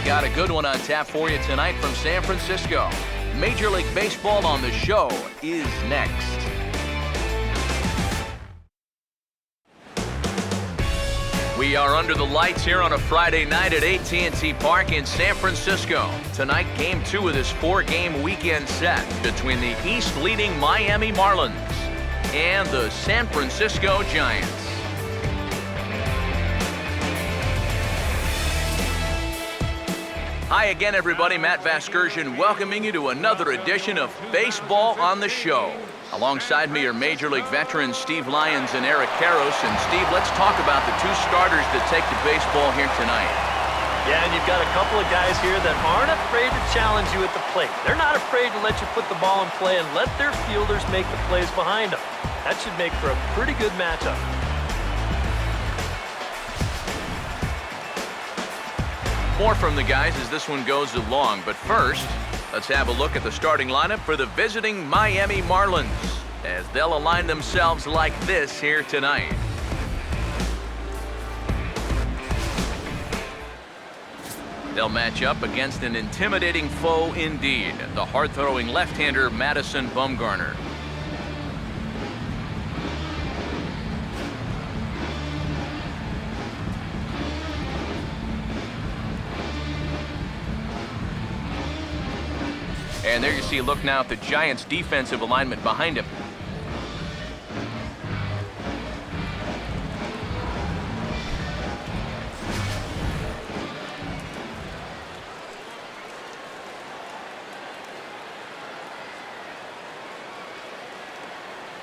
Got a good one on tap for you tonight from San Francisco. Major League Baseball on the show is next. We are under the lights here on a Friday night at AT&T Park in San Francisco. Tonight, Game 2 of this 4-game weekend set between the East-leading Miami Marlins and the San Francisco Giants. Hi again, everybody. Matt Vasgersian welcoming you to another edition of Baseball on the Show. Alongside me are Major League veterans Steve Lyons and Eric Karros. And Steve, let's talk about the two starters that take the baseball here tonight. Yeah, and you've got a couple of guys here that aren't afraid to challenge you at the plate. They're not afraid to let you put the ball in play and let their fielders make the plays behind them. That should make for a pretty good matchup. More from the guys as this one goes along, but first, let's have a look at the starting lineup for the visiting Miami Marlins as they'll align themselves like this here tonight. They'll match up against an intimidating foe indeed, the hard-throwing left-hander Madison Bumgarner. And there you see a look now at the Giants' defensive alignment behind him.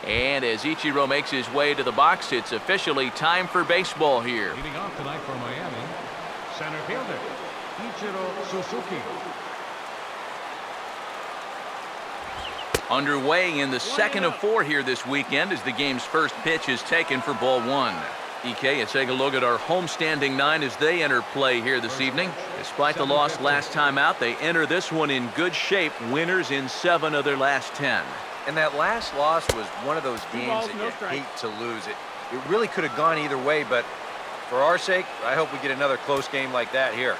And as Ichiro makes his way to the box, it's officially time for baseball here. Leading off tonight for Miami, center fielder Ichiro Suzuki. Underway in the second of 4 here this weekend as the game's first pitch is taken for ball 1. EK, let's take a look at our homestanding 9 as they enter play here this evening. Despite the loss last time out, they enter this one in good shape, winners in 7 of their last 10. And that last loss was one of those games that you hate to lose. It really could have gone either way, but for our sake, I hope we get another close game like that here.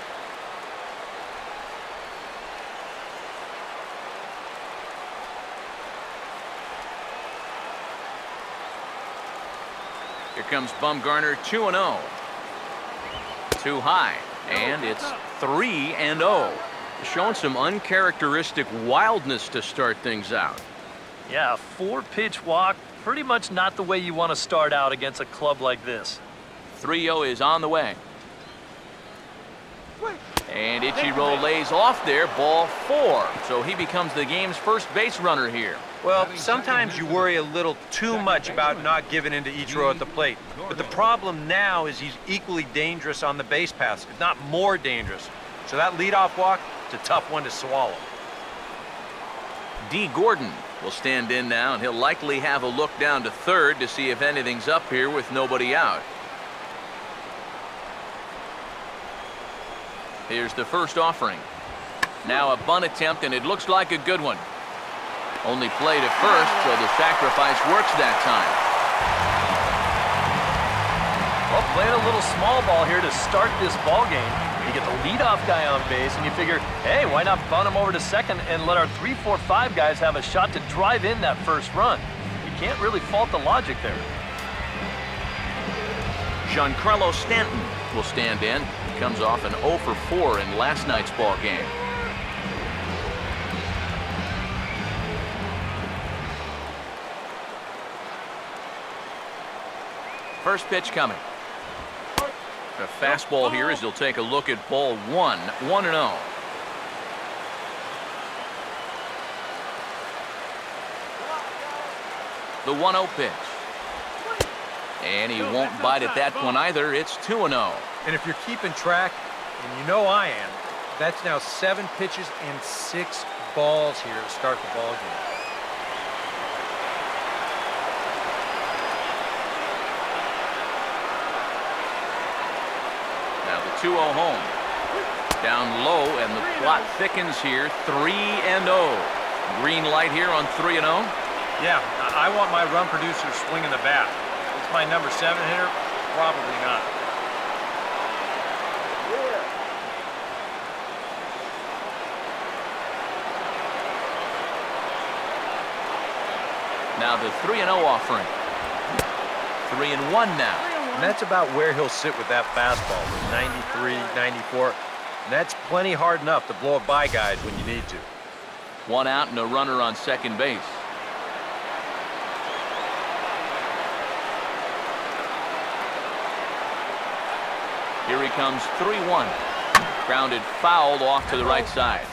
Here comes Bumgarner, 2-0. Too high, and it's 3-0. Showing some uncharacteristic wildness to start things out. Yeah, 4-pitch walk, pretty much not the way you want to start out against a club like this. 3-0 is on the way. And Ichiro lays off there, ball 4. So he becomes the game's first base runner here. Well, sometimes you worry a little too much about not giving in to Ichiro at the plate. But the problem now is he's equally dangerous on the base paths, if not more dangerous. So that leadoff walk, it's a tough one to swallow. D. Gordon will stand in now, and he'll likely have a look down to third to see if anything's up here with nobody out. Here's the first offering. Now a bunt attempt, and it looks like a good one. Only played at first, so the sacrifice works that time. Well, playing a little small ball here to start this ball game. You get the leadoff guy on base, and you figure, hey, why not bunt him over to second and let our 3, 4, 5 guys have a shot to drive in that first run? You can't really fault the logic there. Giancarlo Stanton will stand in. He comes off an 0 for 4 in last night's ball game. First pitch coming. A fastball here as he'll take a look at ball 1, 1-0. The 1-0 pitch. And he won't bite at that one either. It's 2-0. And if you're keeping track, and you know I am, that's now 7 pitches and 6 balls here to start the ball game. Now the 2-0 home. Down low, and the plot thickens here. 3-0. Green light here on 3-0. Yeah, I want my run producer swinging the bat. It's my number 7 hitter? Probably not. Now the 3-0 offering. 3-1 now. And that's about where he'll sit with that fastball, 93, 94. And that's plenty hard enough to blow it by guys when you need to. 1 out and a runner on second base. Here he comes, 3-1. Grounded foul off to the right side.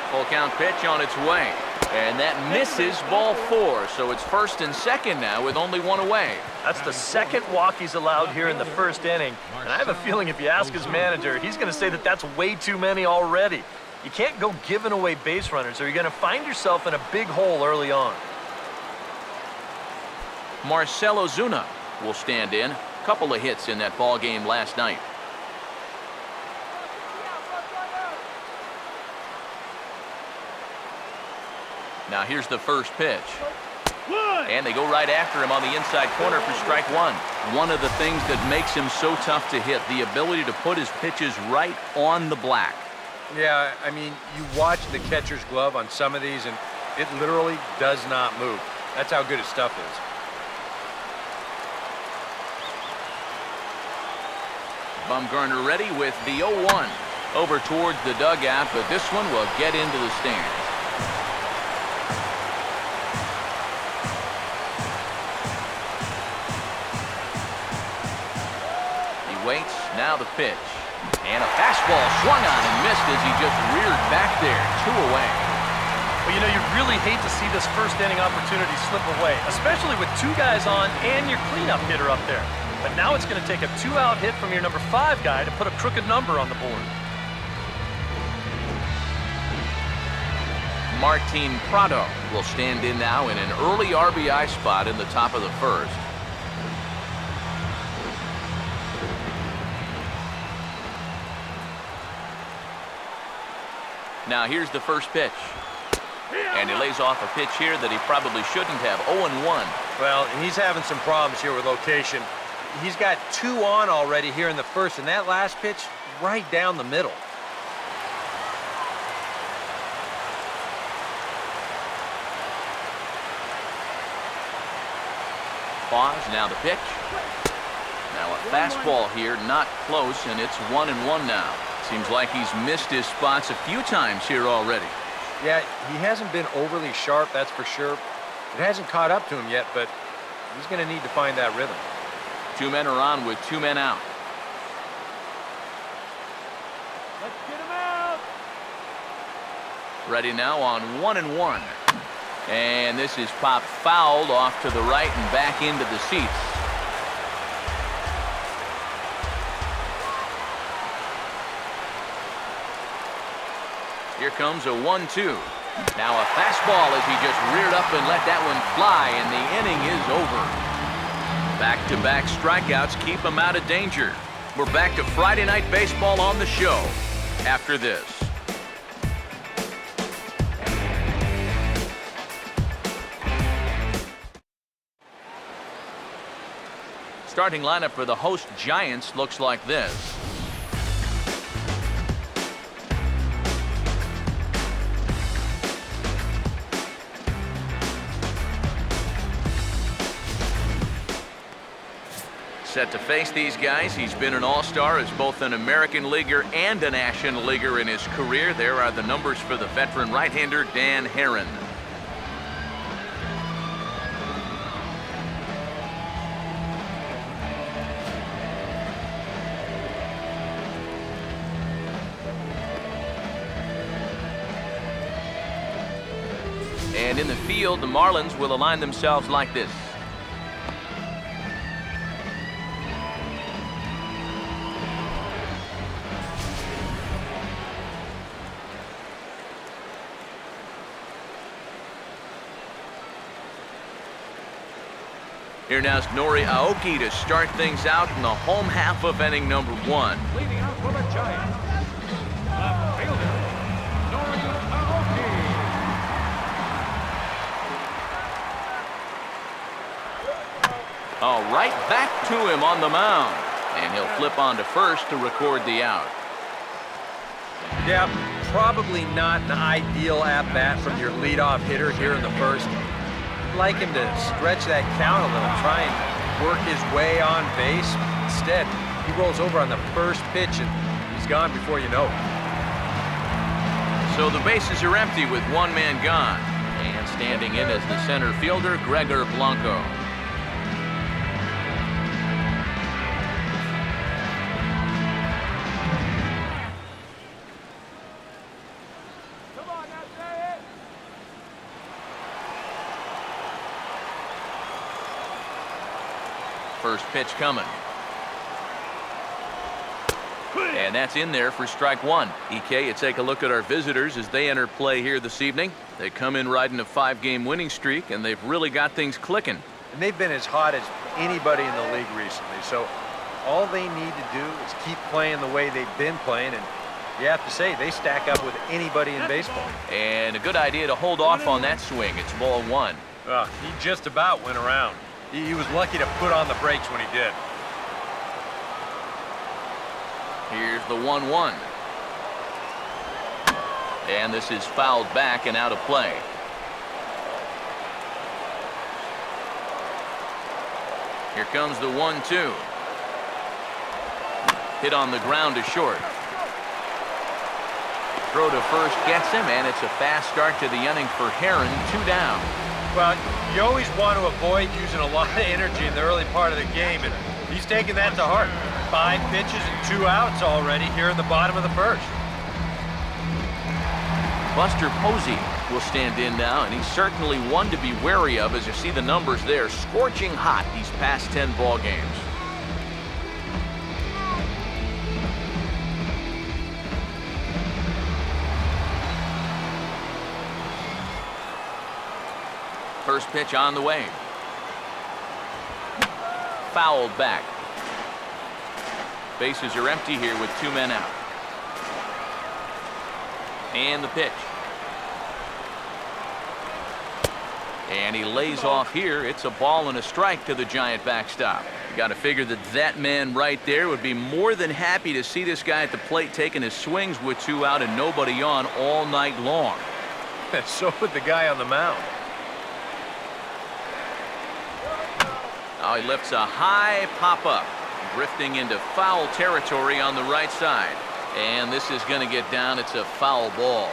Full count pitch on its way. And that misses, ball 4. So it's first and second now with only 1 away. That's the second walk he's allowed here in the first inning. And I have a feeling if you ask his manager, he's going to say that that's way too many already. You can't go giving away base runners or you're going to find yourself in a big hole early on. Marcell Ozuna will stand in. Couple of hits in that ball game last night. Now here's the first pitch. And they go right after him on the inside corner for strike 1. One of the things that makes him so tough to hit, the ability to put his pitches right on the black. Yeah, I mean, you watch the catcher's glove on some of these, and it literally does not move. That's how good his stuff is. Bumgarner ready with the 0-1. Over towards the dugout, but this one will get into the stands. Waits, now the pitch. And a fastball swung on and missed as he just reared back there. 2 away. Well, you know, you really hate to see this first inning opportunity slip away, especially with 2 guys on and your cleanup hitter up there. But now it's going to take a 2-out hit from your number 5 guy to put a crooked number on the board. Martin Prado will stand in now in an early RBI spot in the top of the first. Now here's the first pitch. And he lays off a pitch here that he probably shouldn't have. 0-1. Well, and he's having some problems here with location. He's got 2 on already here in the first, and that last pitch right down the middle. Pause, now the pitch. Now a fastball here, not close, and it's 1-1 now. Seems like he's missed his spots a few times here already. Yeah, he hasn't been overly sharp, that's for sure. It hasn't caught up to him yet, but he's going to need to find that rhythm. 2 men are on with 2 men out. Let's get him out. Ready now on 1-1. And this is popped fouled off to the right and back into the seats. Here comes a 1-2. Now a fastball as he just reared up and let that one fly, and the inning is over. Back-to-back strikeouts keep him out of danger. We're back to Friday Night Baseball on the show after this. Starting lineup for the host Giants looks like this. Set to face these guys. He's been an all-star as both an American leaguer and a National Leaguer in his career. There are the numbers for the veteran right-hander Dan Herron. And in the field, the Marlins will align themselves like this. Here now is Nori Aoki to start things out in the home half of inning number 1. Leading out for the Giants, left fielder, Nori Aoki. Oh, right back to him on the mound. And he'll flip on to first to record the out. Yeah, probably not an ideal at-bat from your leadoff hitter here in the first. I'd like him to stretch that count a little, try and work his way on base. Instead, he rolls over on the first pitch and he's gone before you know it. So the bases are empty with one man gone. And standing in as the center fielder, Gregor Blanco. First pitch coming. And that's in there for strike one. EK, you take a look at our visitors as they enter play here this evening. They come in riding a 5-game winning streak, and they've really got things clicking. And they've been as hot as anybody in the league recently. So all they need to do is keep playing the way they've been playing, and you have to say they stack up with anybody in baseball. And a good idea to hold off on that swing. It's ball one. He just about went around. He was lucky to put on the brakes when he did. Here's the 1-1. And this is fouled back and out of play. Here comes the 1-2. Hit on the ground to short. Throw to first gets him, and it's a fast start to the inning for Heron. 2 down. Well, you always want to avoid using a lot of energy in the early part of the game, and he's taking that to heart. 5 pitches and 2 outs already here in the bottom of the first. Buster Posey will stand in now, and he's certainly one to be wary of as you see the numbers there. Scorching hot these past 10 ball games. First pitch on the way. Fouled back. Bases are empty here with 2 men out. And the pitch. And he lays off here. It's a ball and a strike to the Giant backstop. You got to figure that that man right there would be more than happy to see this guy at the plate taking his swings with 2 out and nobody on all night long. So would the guy on the mound. Now he lifts a high pop-up, drifting into foul territory on the right side. And this is going to get down. It's a foul ball.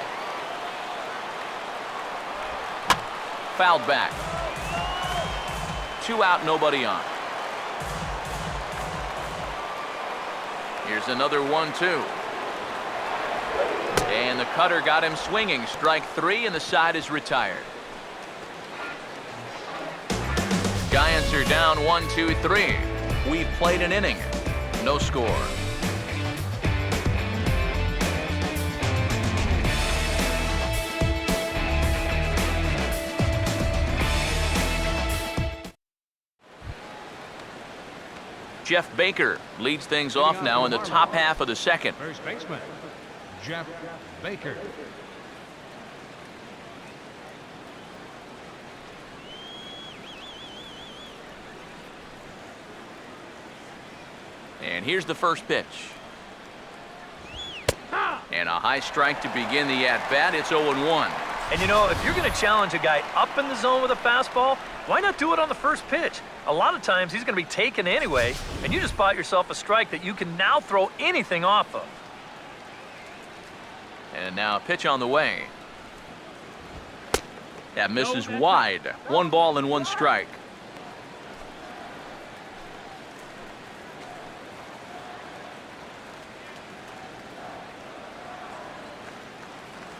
Fouled back. 2 out, nobody on. Here's another 1-2. And the cutter got him swinging. Strike 3, and the side is retired. Giants are down 1-2-3. We've played an inning. No score. Jeff Baker leads things off now in the top half of the second. First baseman, Jeff Baker. And here's the first pitch. And a high strike to begin the at-bat. It's 0-1. And you know, if you're going to challenge a guy up in the zone with a fastball, why not do it on the first pitch? A lot of times he's going to be taken anyway, and you just bought yourself a strike that you can now throw anything off of. And now a pitch on the way. That misses wide. 1 ball and 1 strike.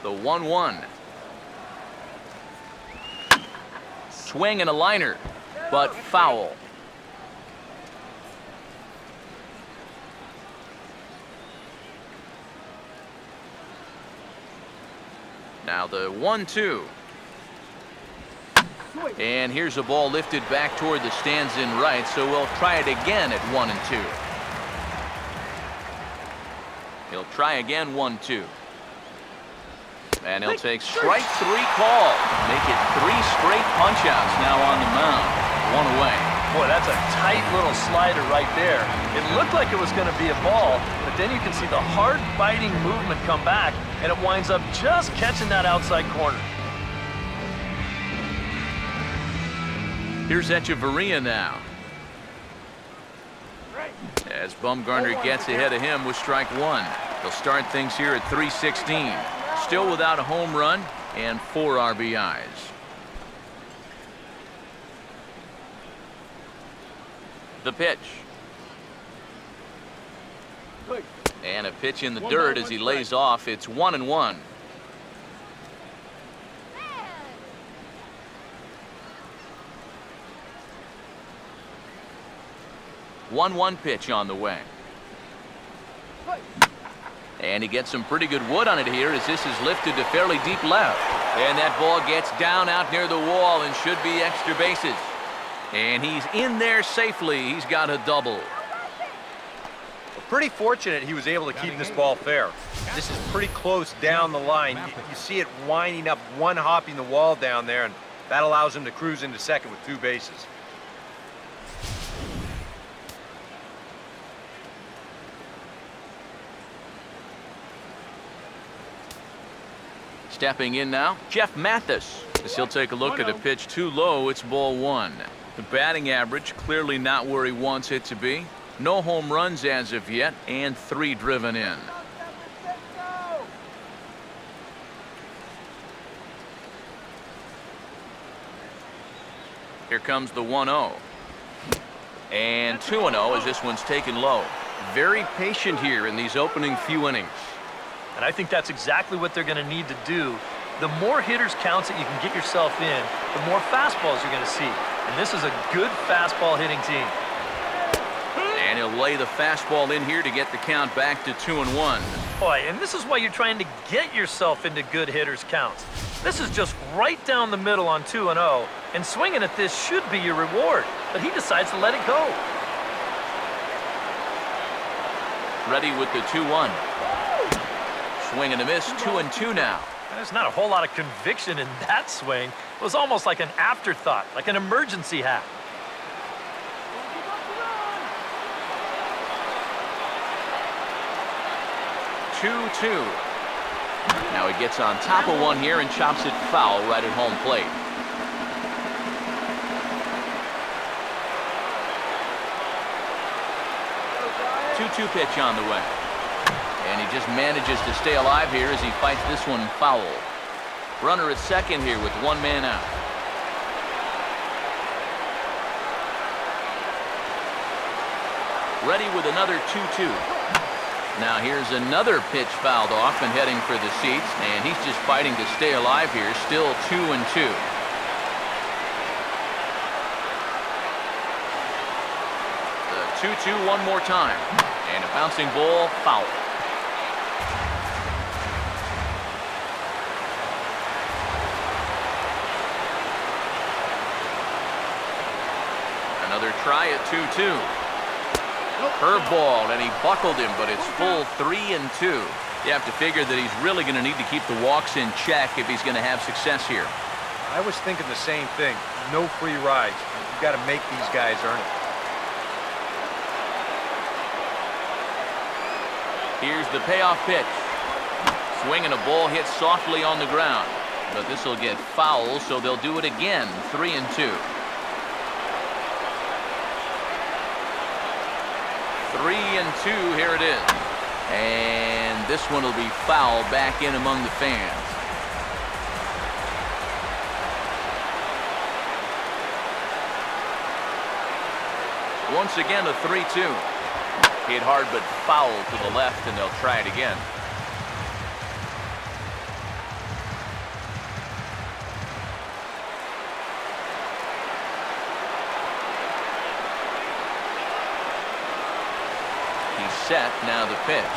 The 1-1. Swing and a liner, but foul. Now the 1-2. And here's a ball lifted back toward the stands in right, so we'll try it again at 1-2. He'll try again 1-2. And he'll take strike 3 call. Make it 3 straight punch-outs now on the mound. 1 away. Boy, that's a tight little slider right there. It looked like it was going to be a ball, but then you can see the hard biting movement come back, and it winds up just catching that outside corner. Here's Echeverria now. As Bumgarner gets ahead of him with strike one. They'll start things here at 3-16. Still without a home run and 4 RBIs. The pitch. And a pitch in the dirt as he lays off. It's 1-1. One pitch on the way. And he gets some pretty good wood on it here as this is lifted to fairly deep left. And that ball gets down out near the wall and should be extra bases. And he's in there safely. He's got a double. Pretty fortunate he was able to keep this ball fair. This is pretty close down the line. You see it winding up, one hopping the wall down there, and that allows him to cruise into second with 2 bases. Stepping in now, Jeff Mathis. As he'll take a look at a pitch too low, it's ball 1. The batting average clearly not where he wants it to be. No home runs as of yet, and 3 driven in. Here comes the 1-0. And 2-0 as this one's taken low. Very patient here in these opening few innings. And I think that's exactly what they're going to need to do. The more hitters counts that you can get yourself in, the more fastballs you're going to see. And this is a good fastball hitting team. And he'll lay the fastball in here to get the count back to 2-1. Boy, and this is why you're trying to get yourself into good hitters counts. This is just right down the middle on 2-0, and swinging at this should be your reward, but he decides to let it go. Ready with the 2-1. Swing and a miss, 2-2 now. There's not a whole lot of conviction in that swing. It was almost like an afterthought, like an emergency hack. 2-2. Now he gets on top of one here and chops it foul right at home plate. Two pitch on the way. And he just manages to stay alive here as he fights this one foul. Runner at second here with 1 man out. Ready with another 2-2. Now here's another pitch fouled off and heading for the seats, and he's just fighting to stay alive here. Still 2-2. The 2-2 one more time, and a bouncing ball foul. Another try at 2-2. Curveball, and he buckled him, but it's full 3-2. You have to figure that he's really going to need to keep the walks in check if he's going to have success here. I was thinking the same thing. No free rides. You've got to make these guys earn it. Here's the payoff pitch. Swing and a ball hit softly on the ground. But this will get foul, so they'll do it again. 3-2. 3-2, here it is. And this one will be foul back in among the fans. Once again, a 3-2. Hit hard but foul to the left, and they'll try it again. Set, now the pitch,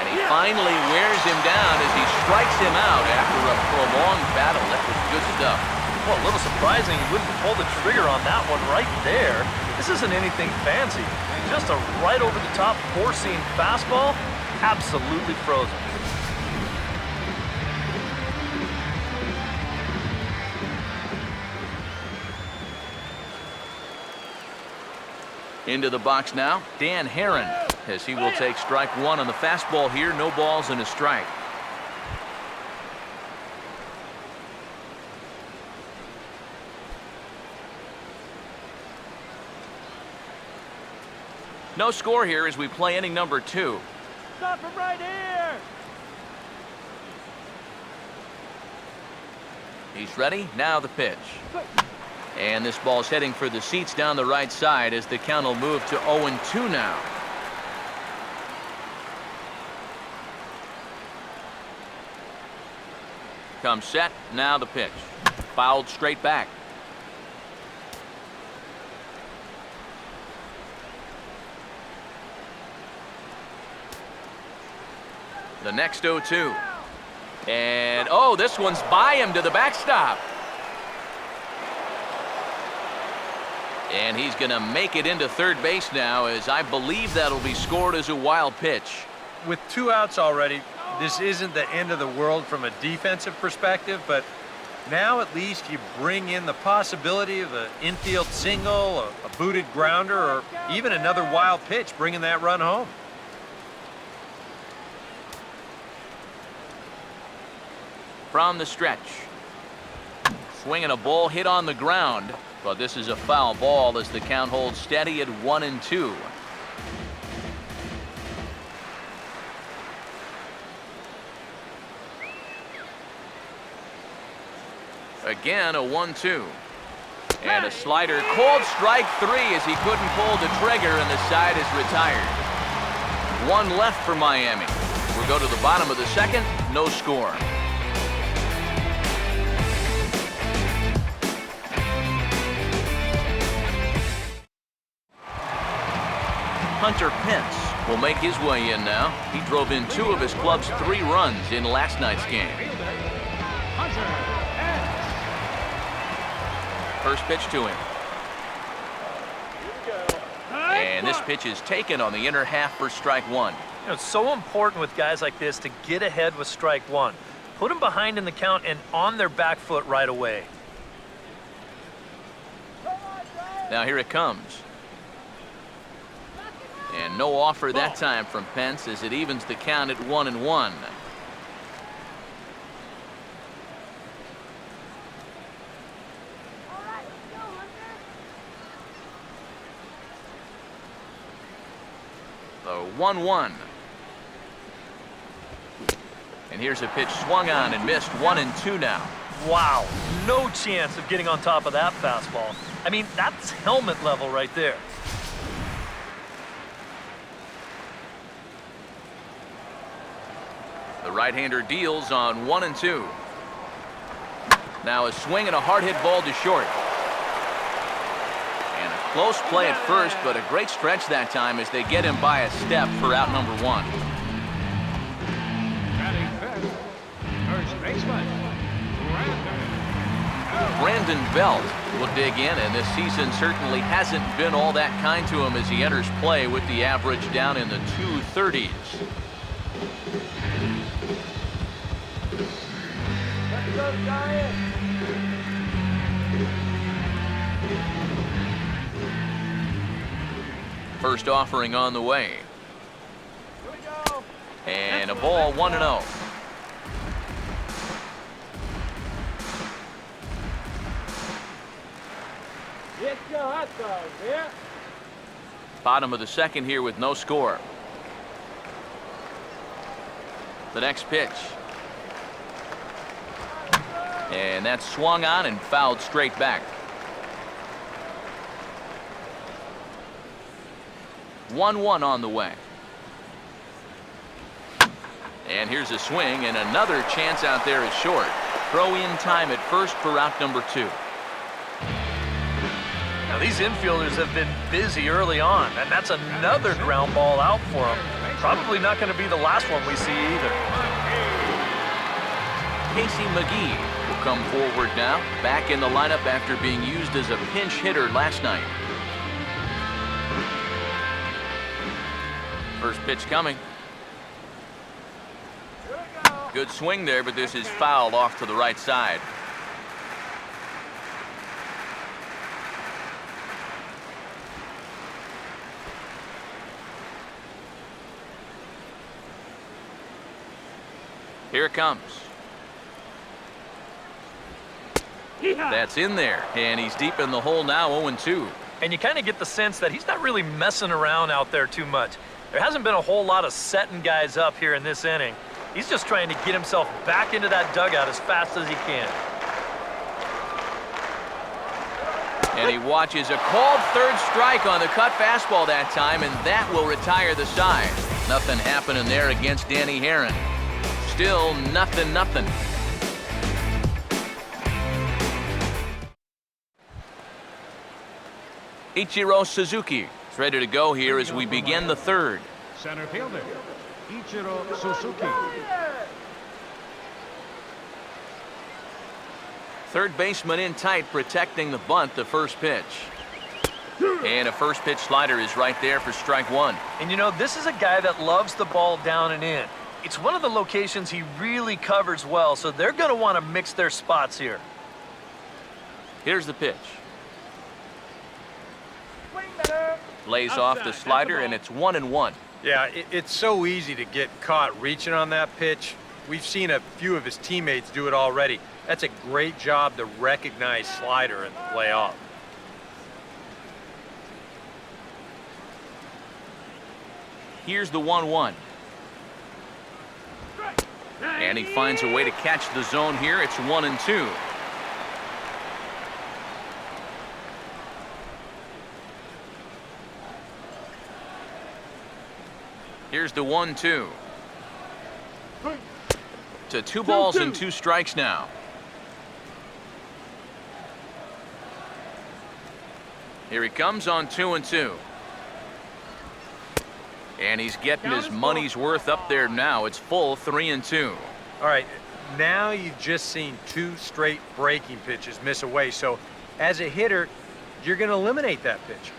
and he finally wears him down as he strikes him out after a prolonged battle. That was good stuff. Well, a little surprising he wouldn't pull the trigger on that one right there. This isn't anything fancy, just a right over the top four-seam fastball, absolutely frozen. Into the box now, Dan Herron, as he will take strike one on the fastball here. No balls and a strike. No score here as we play inning number 2. Stop him right here. He's ready. Now the pitch. And this ball's heading for the seats down the right side as the count will move to 0-2 now. Comes set. Now the pitch. Fouled straight back. The next 0-2. And, oh, this one's by him to the backstop. And he's going to make it into third base now, as I believe that'll be scored as a wild pitch. With 2 outs already, this isn't the end of the world from a defensive perspective, but now at least you bring in the possibility of an infield single, a booted grounder, or even another wild pitch bringing that run home. From the stretch. Swinging a ball hit on the ground, but this is a foul ball as the count holds steady at 1-2. Again, a 1-2. And a slider. Called strike 3 as he couldn't pull the trigger and the side is retired. 1 left for Miami. We'll go to the bottom of the second. No score. Hunter Pence will make his way in now. He drove in 2 of his club's 3 runs in last night's game. First pitch to him. And this pitch is taken on the inner half for strike 1. You know, it's so important with guys like this to get ahead with strike 1. Put them behind in the count and on their back foot right away. Now here it comes. And no offer that time from Pence as it evens the count at 1-1. The 1-1. And here's a pitch swung on and missed. 1-2 now. Wow, no chance of getting on top of that fastball. I mean, that's helmet level right there. The right-hander deals on 1-2. Now a swing and a hard hit ball to short. And a close play at first, but a great stretch that time as they get him by a step for out number 1. Batting fifth, first baseman, Brandon Belt will dig in, and this season certainly hasn't been all that kind to him as he enters play with the average down in the 230s. First offering on the way. And a ball 1-0. Bottom of the second here with no score. The next pitch. And that's swung on and fouled straight back. 1-1 on the way. And here's a swing and another chance out there is short. Throw in time at first for out number 2. Now these infielders have been busy early on, and that's another ground ball out for them. Probably not going to be the last one we see either. Casey McGee will come forward now, back in the lineup after being used as a pinch hitter last night. First pitch coming. Good swing there, but this is fouled off to the right side. Here it comes. That's in there, and he's deep in the hole now, 0-2. And you kind of get the sense that he's not really messing around out there too much. There hasn't been a whole lot of setting guys up here in this inning. He's just trying to get himself back into that dugout as fast as he can. And he watches a called third strike on the cut fastball that time, and that will retire the side. Nothing happening there against Danny Herron. Still nothing. Ichiro Suzuki is ready to go here as we begin the third. Center fielder, Ichiro Suzuki. Third baseman in tight, protecting the bunt, the first pitch. And a first pitch slider is right there for strike one. And you know, this is a guy that loves the ball down and in. It's one of the locations he really covers well, so they're going to want to mix their spots here. Here's the pitch. Lays off the slider, and it's 1-1. Yeah, it's so easy to get caught reaching on that pitch. We've seen a few of his teammates do it already. That's a great job to recognize slider and lay off. Here's the 1-1. And he finds a way to catch the zone here. It's 1-2. Here's the 1-2. To 2 balls and 2 strikes now. Here he comes on 2-2. And he's getting his money's worth up there now. It's full 3-2. All right, now you've just seen 2 straight breaking pitches miss away. So as a hitter, you're going to eliminate that pitch.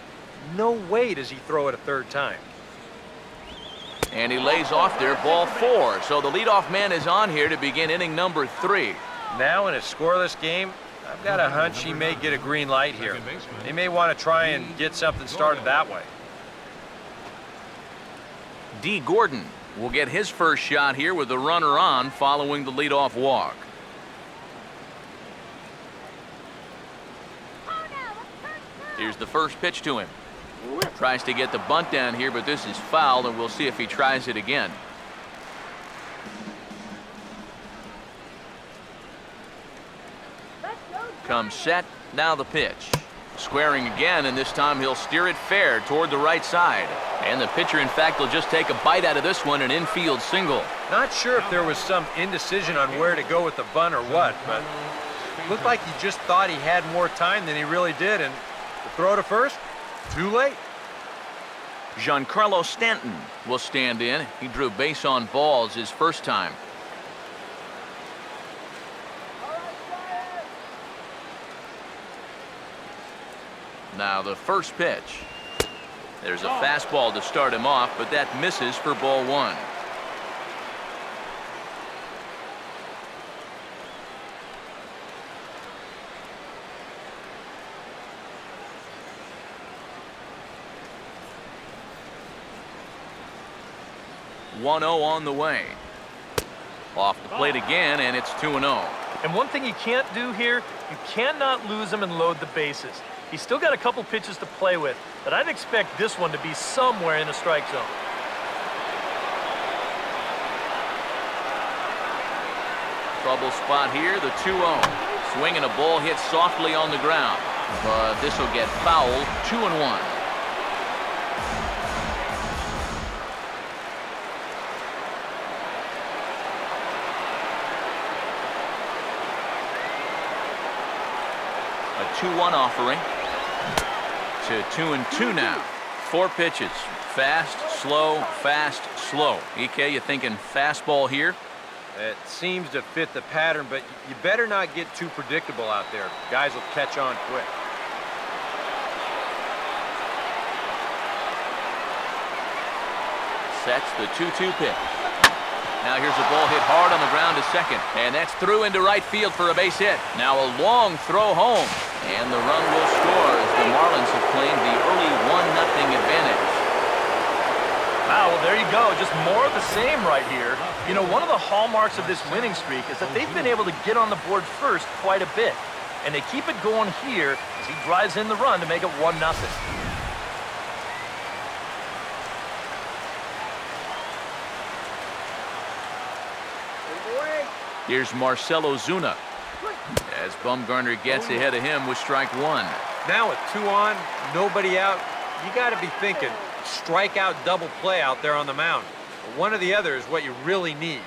No way does he throw it a third time. And he lays off there, ball 4. So the leadoff man is on here to begin inning number 3. Now in a scoreless game, I've got a hunch he may get a green light here. They may want to try and get something started that way. D. Gordon will get his first shot here with the runner on following the leadoff walk. Here's the first pitch to him. Tries to get the bunt down here, but this is foul, and we'll see if he tries it again. Comes set, now the pitch. Squaring again, and this time he'll steer it fair toward the right side. And the pitcher, in fact, will just take a bite out of this one, an infield single. Not sure if there was some indecision on where to go with the bunt or what, but it looked like he just thought he had more time than he really did, and the throw to first, too late. Giancarlo Stanton will stand in. He drew base on balls his first time. Now the first pitch. There's a fastball to start him off, but that misses for ball 1. On the way. Off the plate again, and it's 2-0. And one thing you can't do here, you cannot lose him and load the bases. He's still got a couple pitches to play with, but I'd expect this one to be somewhere in the strike zone. Trouble spot here, the 2-0. Swinging a ball hit softly on the ground, but this will get fouled. 2-1. A 2-1 offering to 2-2 now. 4 pitches. Fast, slow, fast, slow. EK, you thinking fastball here? It seems to fit the pattern, but you better not get too predictable out there. Guys will catch on quick. Sets the 2-2 pitch. Now here's a ball hit hard on the ground to second, and that's through into right field for a base hit. Now a long throw home, and the run will score as the Marlins have claimed the early 1-0 advantage. Wow, well, there you go. Just more of the same right here. You know, one of the hallmarks of this winning streak is that they've been able to get on the board first quite a bit. And they keep it going here as he drives in the run to make it 1-0. Here's Marcell Ozuna as Bumgarner gets ahead of him with strike one. Now with 2 on, nobody out, you got to be thinking strikeout double play out there on the mound. One or the other is what you really need.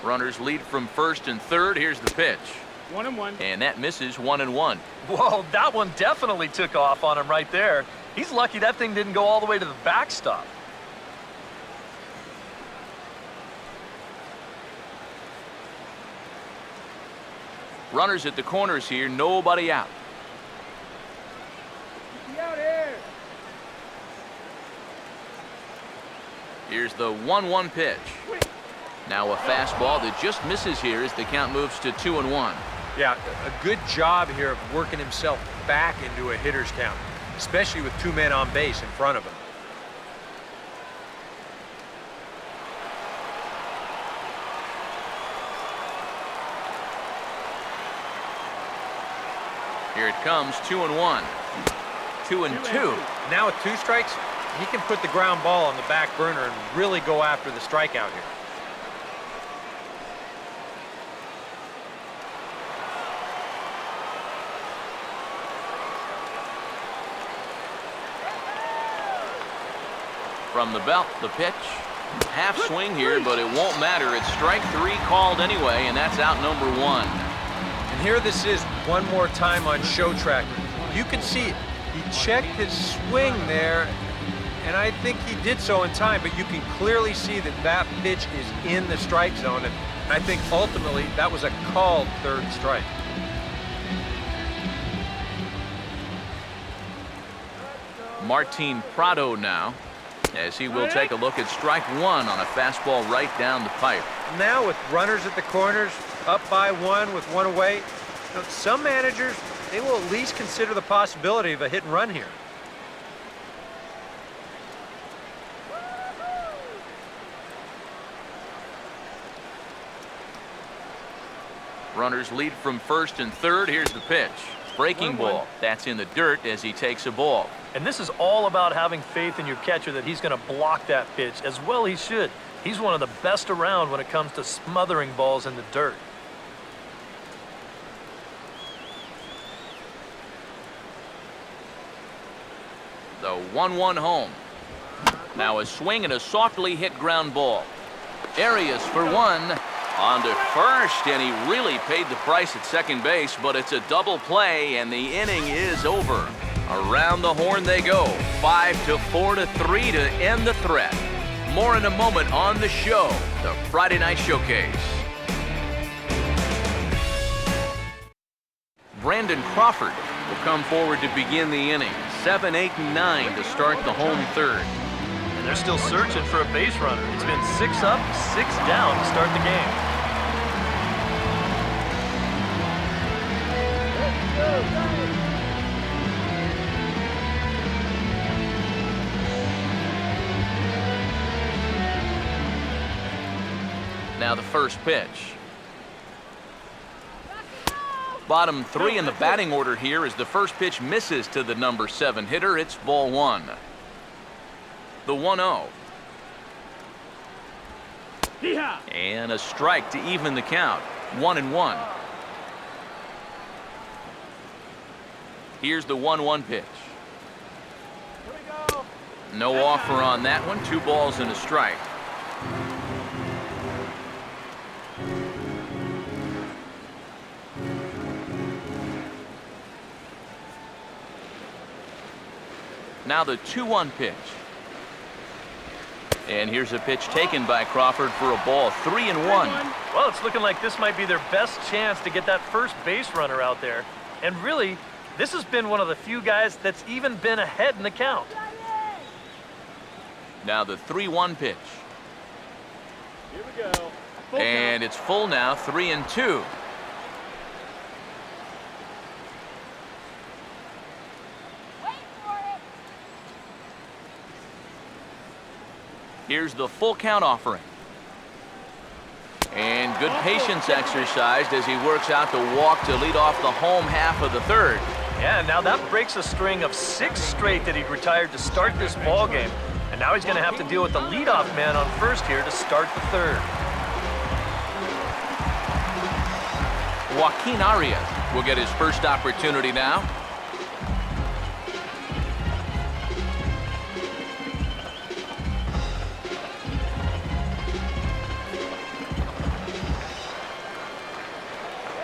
Runners lead from first and third. Here's the pitch. 1-1. And that misses 1-1. Whoa, that one definitely took off on him right there. He's lucky that thing didn't go all the way to the backstop. Runners at the corners here, nobody out. Here's the 1-1 pitch. Now a fastball that just misses here as the count moves to 2-1. Yeah, a good job here of working himself back into a hitter's count, especially with 2 men on base in front of him. Here it comes, 2-1. 2-2. Now with 2 strikes, he can put the ground ball on the back burner and really go after the strikeout here. From the belt, the pitch. Half swing here, but it won't matter. It's strike 3 called anyway, and that's out number 1. And here this is one more time on show track. You can see it. He checked his swing there, and I think he did so in time, but you can clearly see that that pitch is in the strike zone, and I think ultimately that was a called 3rd strike. Martin Prado now, as he will take a look at strike 1 on a fastball right down the pipe. Now with runners at the corners, up by 1 with 1 away, some managers, they will at least consider the possibility of a hit and run here. Runners lead from first and third. Here's the pitch. Breaking ball. That's in the dirt as he takes a ball. And this is all about having faith in your catcher that he's going to block that pitch, as well he should. He's one of the best around when it comes to smothering balls in the dirt. The 1-1 home. Now a swing and a softly hit ground ball. Arias for 1. On to first, and he really paid the price at second base, but it's a double play, and the inning is over. Around the horn they go. 5-4-3 to end the threat. More in a moment on the show, the Friday Night Showcase. Brandon Crawford will come forward to begin the inning. 7, 8, and 9 to start the home third. And they're still searching for a base runner. It's been 6 up, 6 down to start the game. Now the first pitch. Bottom 3 in the batting order here as the first pitch misses to the number 7 hitter. It's ball 1. The 1-0. And a strike to even the count. 1-1. Here's the 1-1 pitch. No offer on that one. 2 balls and a strike. Now the 2-1 pitch. And here's a pitch taken by Crawford for a ball. 3-1. Well, it's looking like this might be their best chance to get that first base runner out there. And really, this has been one of the few guys that's even been ahead in the count. Now the 3-1 pitch. Here we go. And it's full now, 3-2. Here's the full count offering. And good patience exercised as he works out the walk to lead off the home half of the third. Yeah, now that breaks a string of 6 straight that he'd retired to start this ball game. And now he's going to have to deal with the leadoff man on first here to start the third. Joaquin Arias will get his first opportunity now.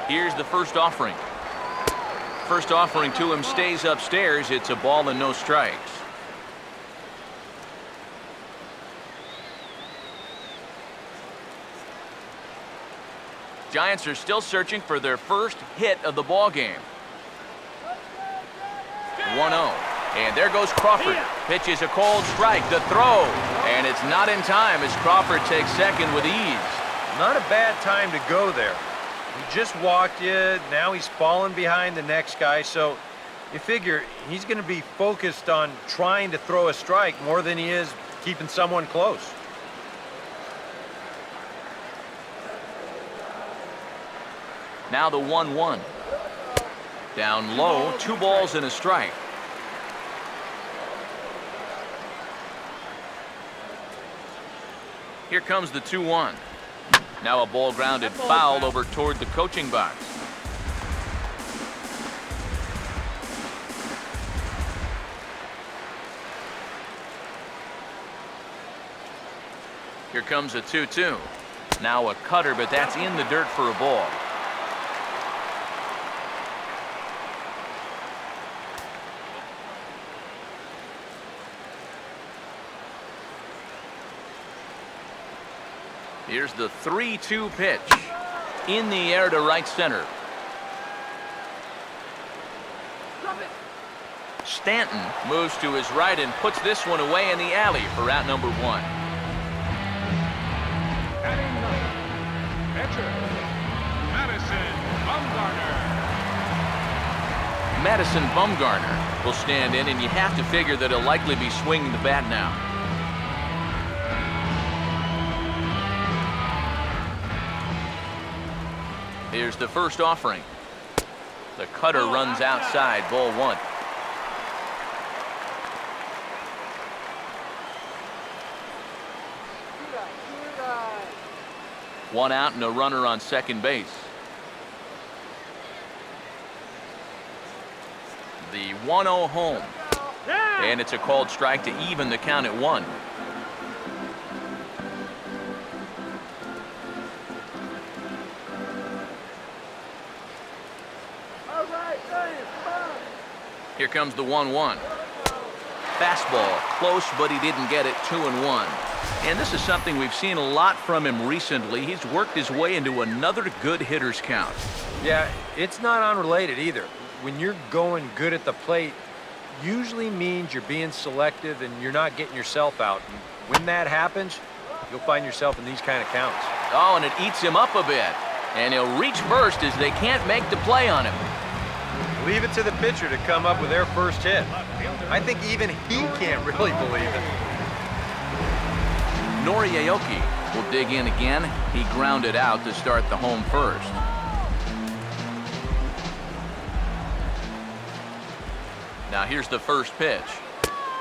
Here's the first offering. First offering to him stays upstairs. It's a ball and no strikes. Giants are still searching for their first hit of the ball game. 1-0. And there goes Crawford. Pitches a cold strike. The throw. And it's not in time as Crawford takes second with ease. Not a bad time to go there. He just walked you. Now he's falling behind the next guy. So you figure he's going to be focused on trying to throw a strike more than he is keeping someone close. Now the 1-1. Down low, 2 balls and a strike. Here comes the 2-1. Now a ball grounded foul over toward the coaching box. Here comes a 2-2. Now a cutter, but that's in the dirt for a ball. Here's the 3-2 pitch. In the air to right center. Stanton moves to his right and puts this one away in the alley for out number 1. Batting ninth, pitcher, Madison Bumgarner. Madison Bumgarner will stand in, and you have to figure that he'll likely be swinging the bat now. Here's the first offering. The cutter runs outside, ball 1. One out and a runner on second base. The 1-0 home. And it's a called strike to even the count at 1. Here comes the 1-1. Fastball, close, but he didn't get it. 2-1. And this is something we've seen a lot from him recently. He's worked his way into another good hitter's count. Yeah, it's not unrelated either. When you're going good at the plate, usually means you're being selective and you're not getting yourself out. And when that happens, you'll find yourself in these kind of counts. Oh, and it eats him up a bit. And he'll reach first as they can't make the play on him. Leave it to the pitcher to come up with their first hit. I think even he can't really believe it. Nori Aoki will dig in again. He grounded out to start the home first. Now here's the first pitch.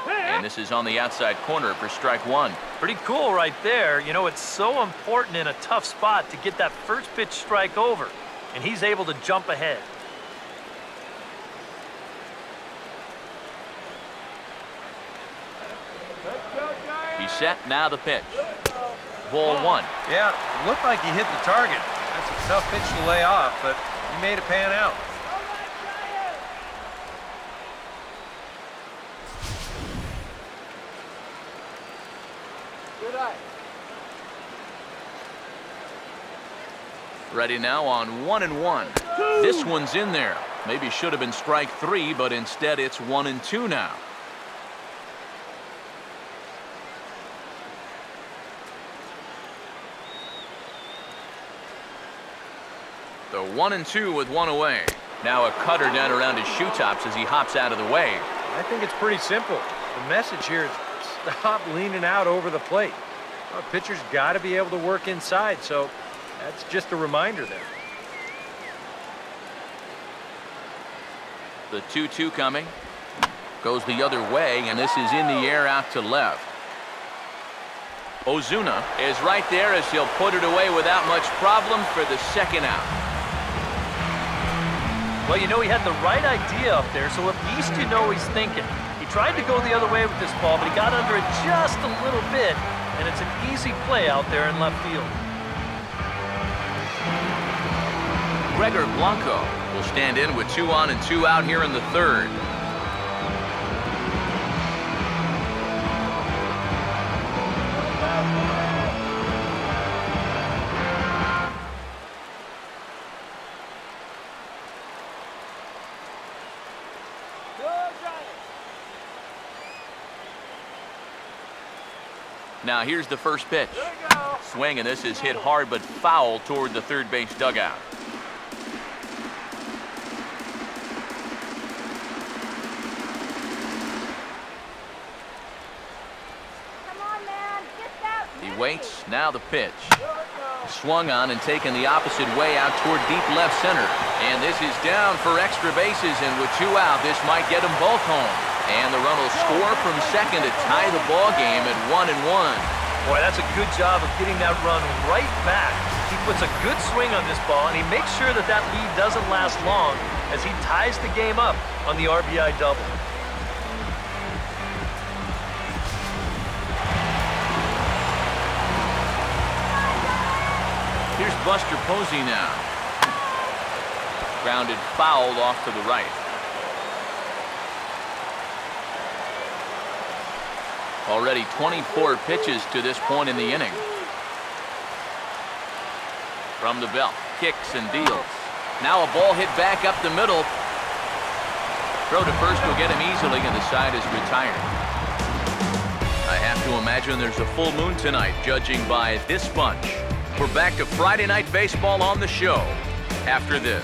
And this is on the outside corner for strike 1. Pretty cool right there. You know, it's so important in a tough spot to get that first pitch strike over. And he's able to jump ahead. He's set, now the pitch. Ball 1. Yeah, looked like he hit the target. That's a tough pitch to lay off, but he made it pan out. Ready now on 1-1. This one's in there. Maybe should have been strike 3, but instead it's 1-2 now. The 1-2 with 1 away. Now a cutter down around his shoe tops as he hops out of the way. I think it's pretty simple. The message here is stop leaning out over the plate. Well, pitcher's got to be able to work inside, so that's just a reminder there. The 2-2 coming. Goes the other way, and this is in the air out to left. Ozuna is right there as he'll put it away without much problem for the second out. Well, you know, he had the right idea up there, so at least you know he's thinking. He tried to go the other way with this ball, but he got under it just a little bit, and it's an easy play out there in left field. Gregor Blanco will stand in with 2 on and 2 out here in the third. Now here's the first pitch. Swing, and this is hit hard but foul toward the third base dugout. Come on, man. Get that. He waits. Now the pitch. Swung on and taken the opposite way out toward deep left center. And this is down for extra bases, and with 2 out, this might get them both home. And the run will score from second to tie the ball game at 1-1. Boy, that's a good job of getting that run right back. He puts a good swing on this ball, and he makes sure that that lead doesn't last long as he ties the game up on the RBI double. Here's Buster Posey now. Grounded foul off to the right. Already 24 pitches to this point in the inning. From the belt, kicks and deals. Now a ball hit back up the middle. Throw to first will get him easily, and the side is retired. I have to imagine there's a full moon tonight, judging by this bunch. We're back to Friday Night Baseball on the show after this.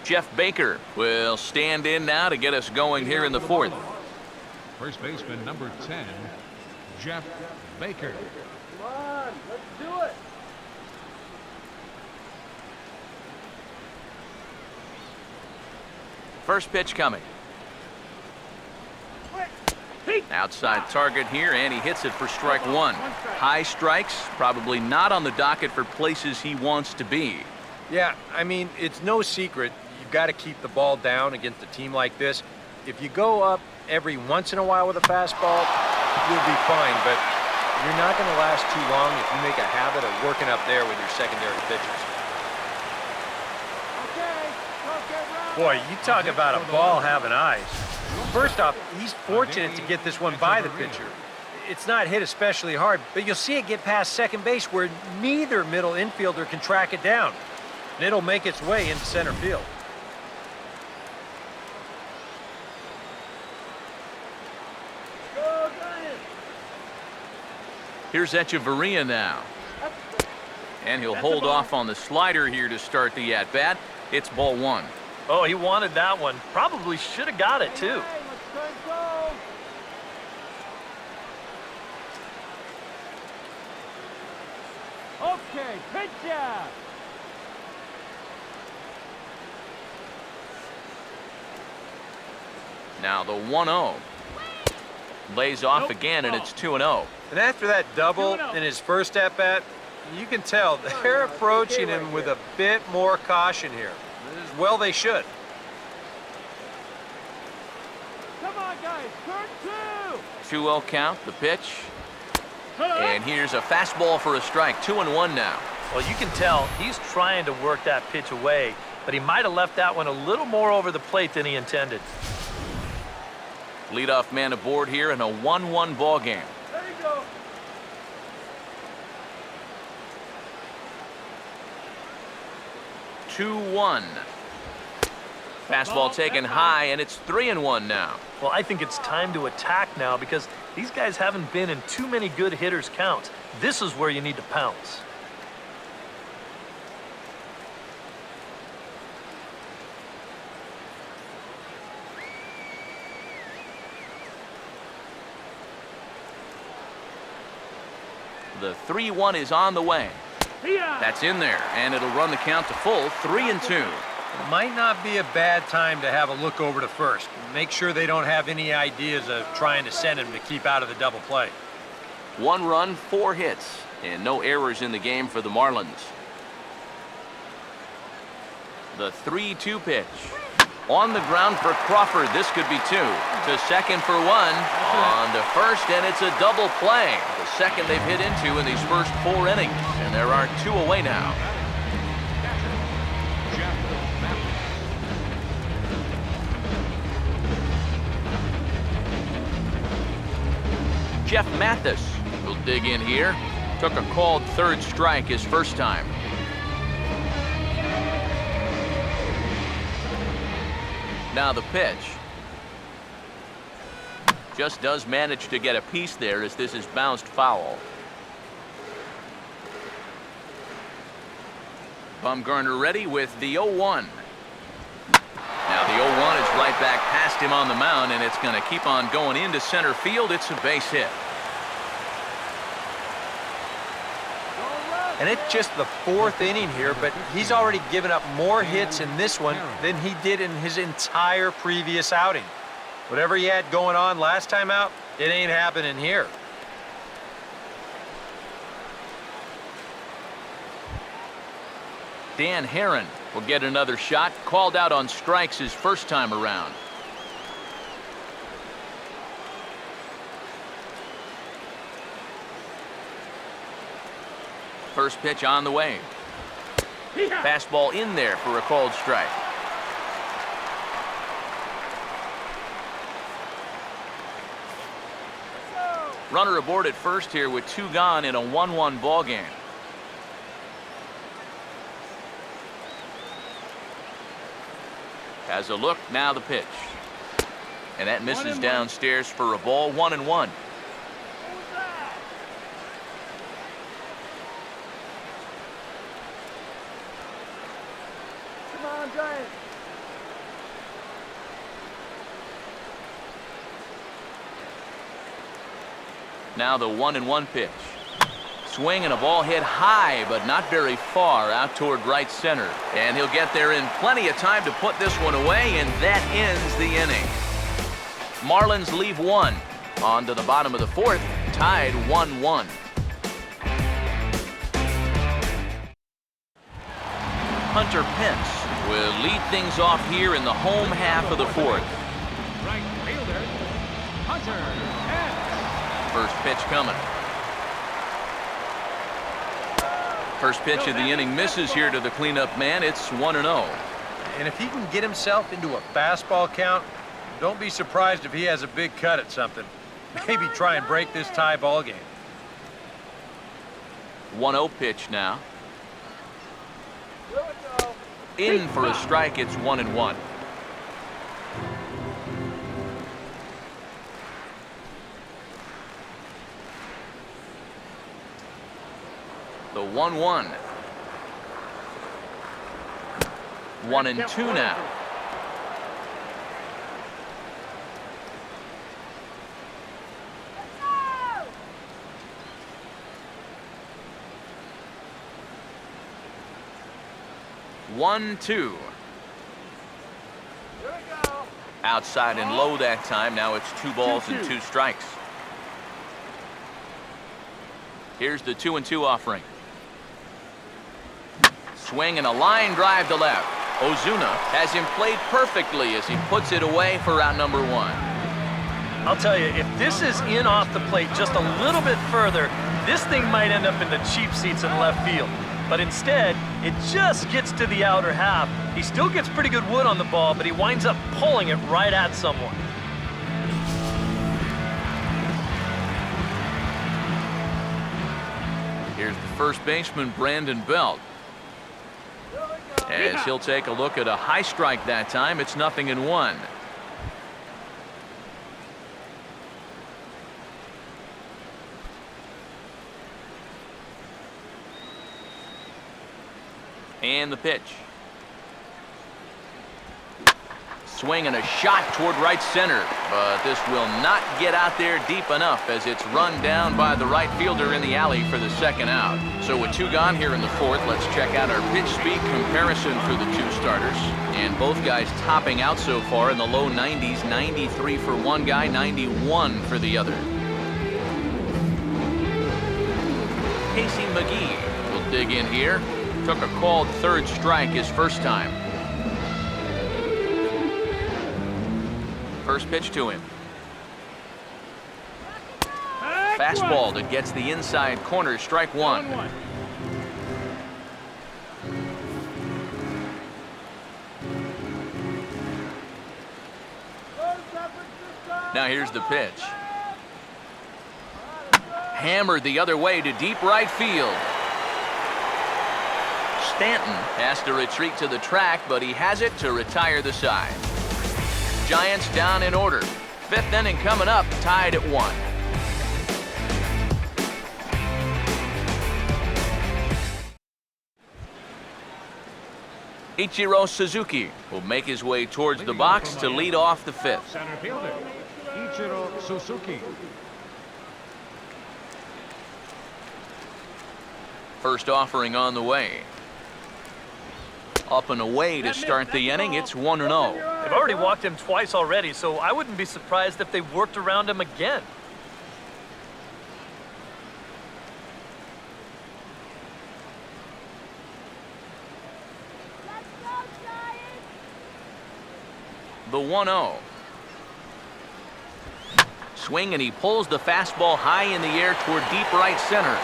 Jeff Baker will stand in now to get us going here in the fourth. First baseman number 10, Jeff Baker. Come on, let's do it. First pitch coming. Outside target here, and he hits it for strike 1. High strikes, probably not on the docket for places he wants to be. Yeah, I mean, it's no secret. You've got to keep the ball down against a team like this. If you go up every once in a while with a fastball, you'll be fine, but you're not going to last too long if you make a habit of working up there with your secondary pitchers. Boy, you talk about a ball having eyes. First off, he's fortunate to get this one by the pitcher. It's not hit especially hard, but you'll see it get past second base where neither middle infielder can track it down. And it'll make its way into center field. Here's Echeverria now. And he'll hold off on the slider here to start the at-bat. It's ball 1. Oh, he wanted that one. Probably should have got it, too. Okay, pitch out. Now the 1-0. Lays off again, and it's 2-0. And after that double in his first at-bat, you can tell they're approaching him with a bit more caution here. As well they should. Come on, guys, turn 2. 2-0 count, the pitch. And here's a fastball for a strike. 2-1 now. Well, you can tell he's trying to work that pitch away, but he might have left that one a little more over the plate than he intended. Leadoff man aboard here in a 1-1 ball game. There you go. Two-1. Fastball taken high, and it's 3-1 now. Well, I think it's time to attack now because these guys haven't been in too many good hitters' counts. This is where you need to pounce. The 3-1 is on the way. That's in there, and it'll run the count to full 3-2. It might not be a bad time to have a look over to first. Make sure they don't have any ideas of trying to send him to keep out of the double play. 1 run, 4 hits, and no errors in the game for the Marlins. The 3-2 pitch. On the ground for Crawford. This could be 2. To second for 1. On to first, and it's a double play. The second they've hit into in these first 4 innings. And there are 2 away now. Jeff Mathis will dig in here. Took a called 3rd strike his first time. Now the pitch. Just does manage to get a piece there as this is bounced foul. Bumgarner ready with the 0-1. Now the 0-1 is right back past him on the mound, and it's going to keep on going into center field. It's a base hit. And it's just the 4th inning here, but he's already given up more hits in this one than he did in his entire previous outing. Whatever he had going on last time out, it ain't happening here. Dan Herron will get another shot. Called out on strikes his first time around. First pitch on the way. Fastball in there for a called strike. Runner aboard at first here with 2 gone in a 1-1 ball game. Has a look, now the pitch. And that misses downstairs for a ball. 1-1. Come on, Giants. Now the 1-1 pitch. Swing and a ball hit high, but not very far out toward right center. And he'll get there in plenty of time to put this one away, and that ends the inning. Marlins leave 1. On to the bottom of the 4th, tied 1-1. Hunter Pence will lead things off here in the home half of the 4th. Right fielder, Hunter Pence. First pitch coming. First pitch of the inning misses here to the cleanup man. It's 1-0. And if he can get himself into a fastball count, don't be surprised if he has a big cut at something. Maybe try and break this tie ball game. 1-0 pitch now. Here we go. In for a strike. It's 1-1. The 1-1. 1-2 now. One, 2. Here we go. Outside and low that time. Now it's 2 balls and 2 strikes. Here's the 2-2 offering. Swing and a line drive to left. Ozuna has him played perfectly as he puts it away for out number 1. I'll tell you, if this is in off the plate just a little bit further, this thing might end up in the cheap seats in left field. But instead, it just gets to the outer half. He still gets pretty good wood on the ball, but he winds up pulling it right at someone. Here's the first baseman, Brandon Belt. As he'll take a look at a high strike that time. It's 0-1. And the pitch. Swing and a shot toward right center. But this will not get out there deep enough as it's run down by the right fielder in the alley for the second out. So with 2 gone here in the 4th, let's check out our pitch speed comparison for the 2 starters. And both guys topping out so far in the low 90s, 93 for one guy, 91 for the other. Casey McGee will dig in here. Took a called 3rd strike his first time. First pitch to him. Fastball that gets the inside corner, strike 1. Now here's the pitch. Hammered the other way to deep right field. Stanton has to retreat to the track, but he has it to retire the side. Giants down in order. 5th inning coming up, tied at 1. Ichiro Suzuki will make his way towards the box to lead off the 5th. Center fielder, Ichiro Suzuki. First offering on the way. Up and away to start the inning. It's 1-0. They've already walked him twice already, so I wouldn't be surprised if they worked around him again. Let's go, Giants! The 1-0. Swing, and he pulls the fastball high in the air toward deep right center.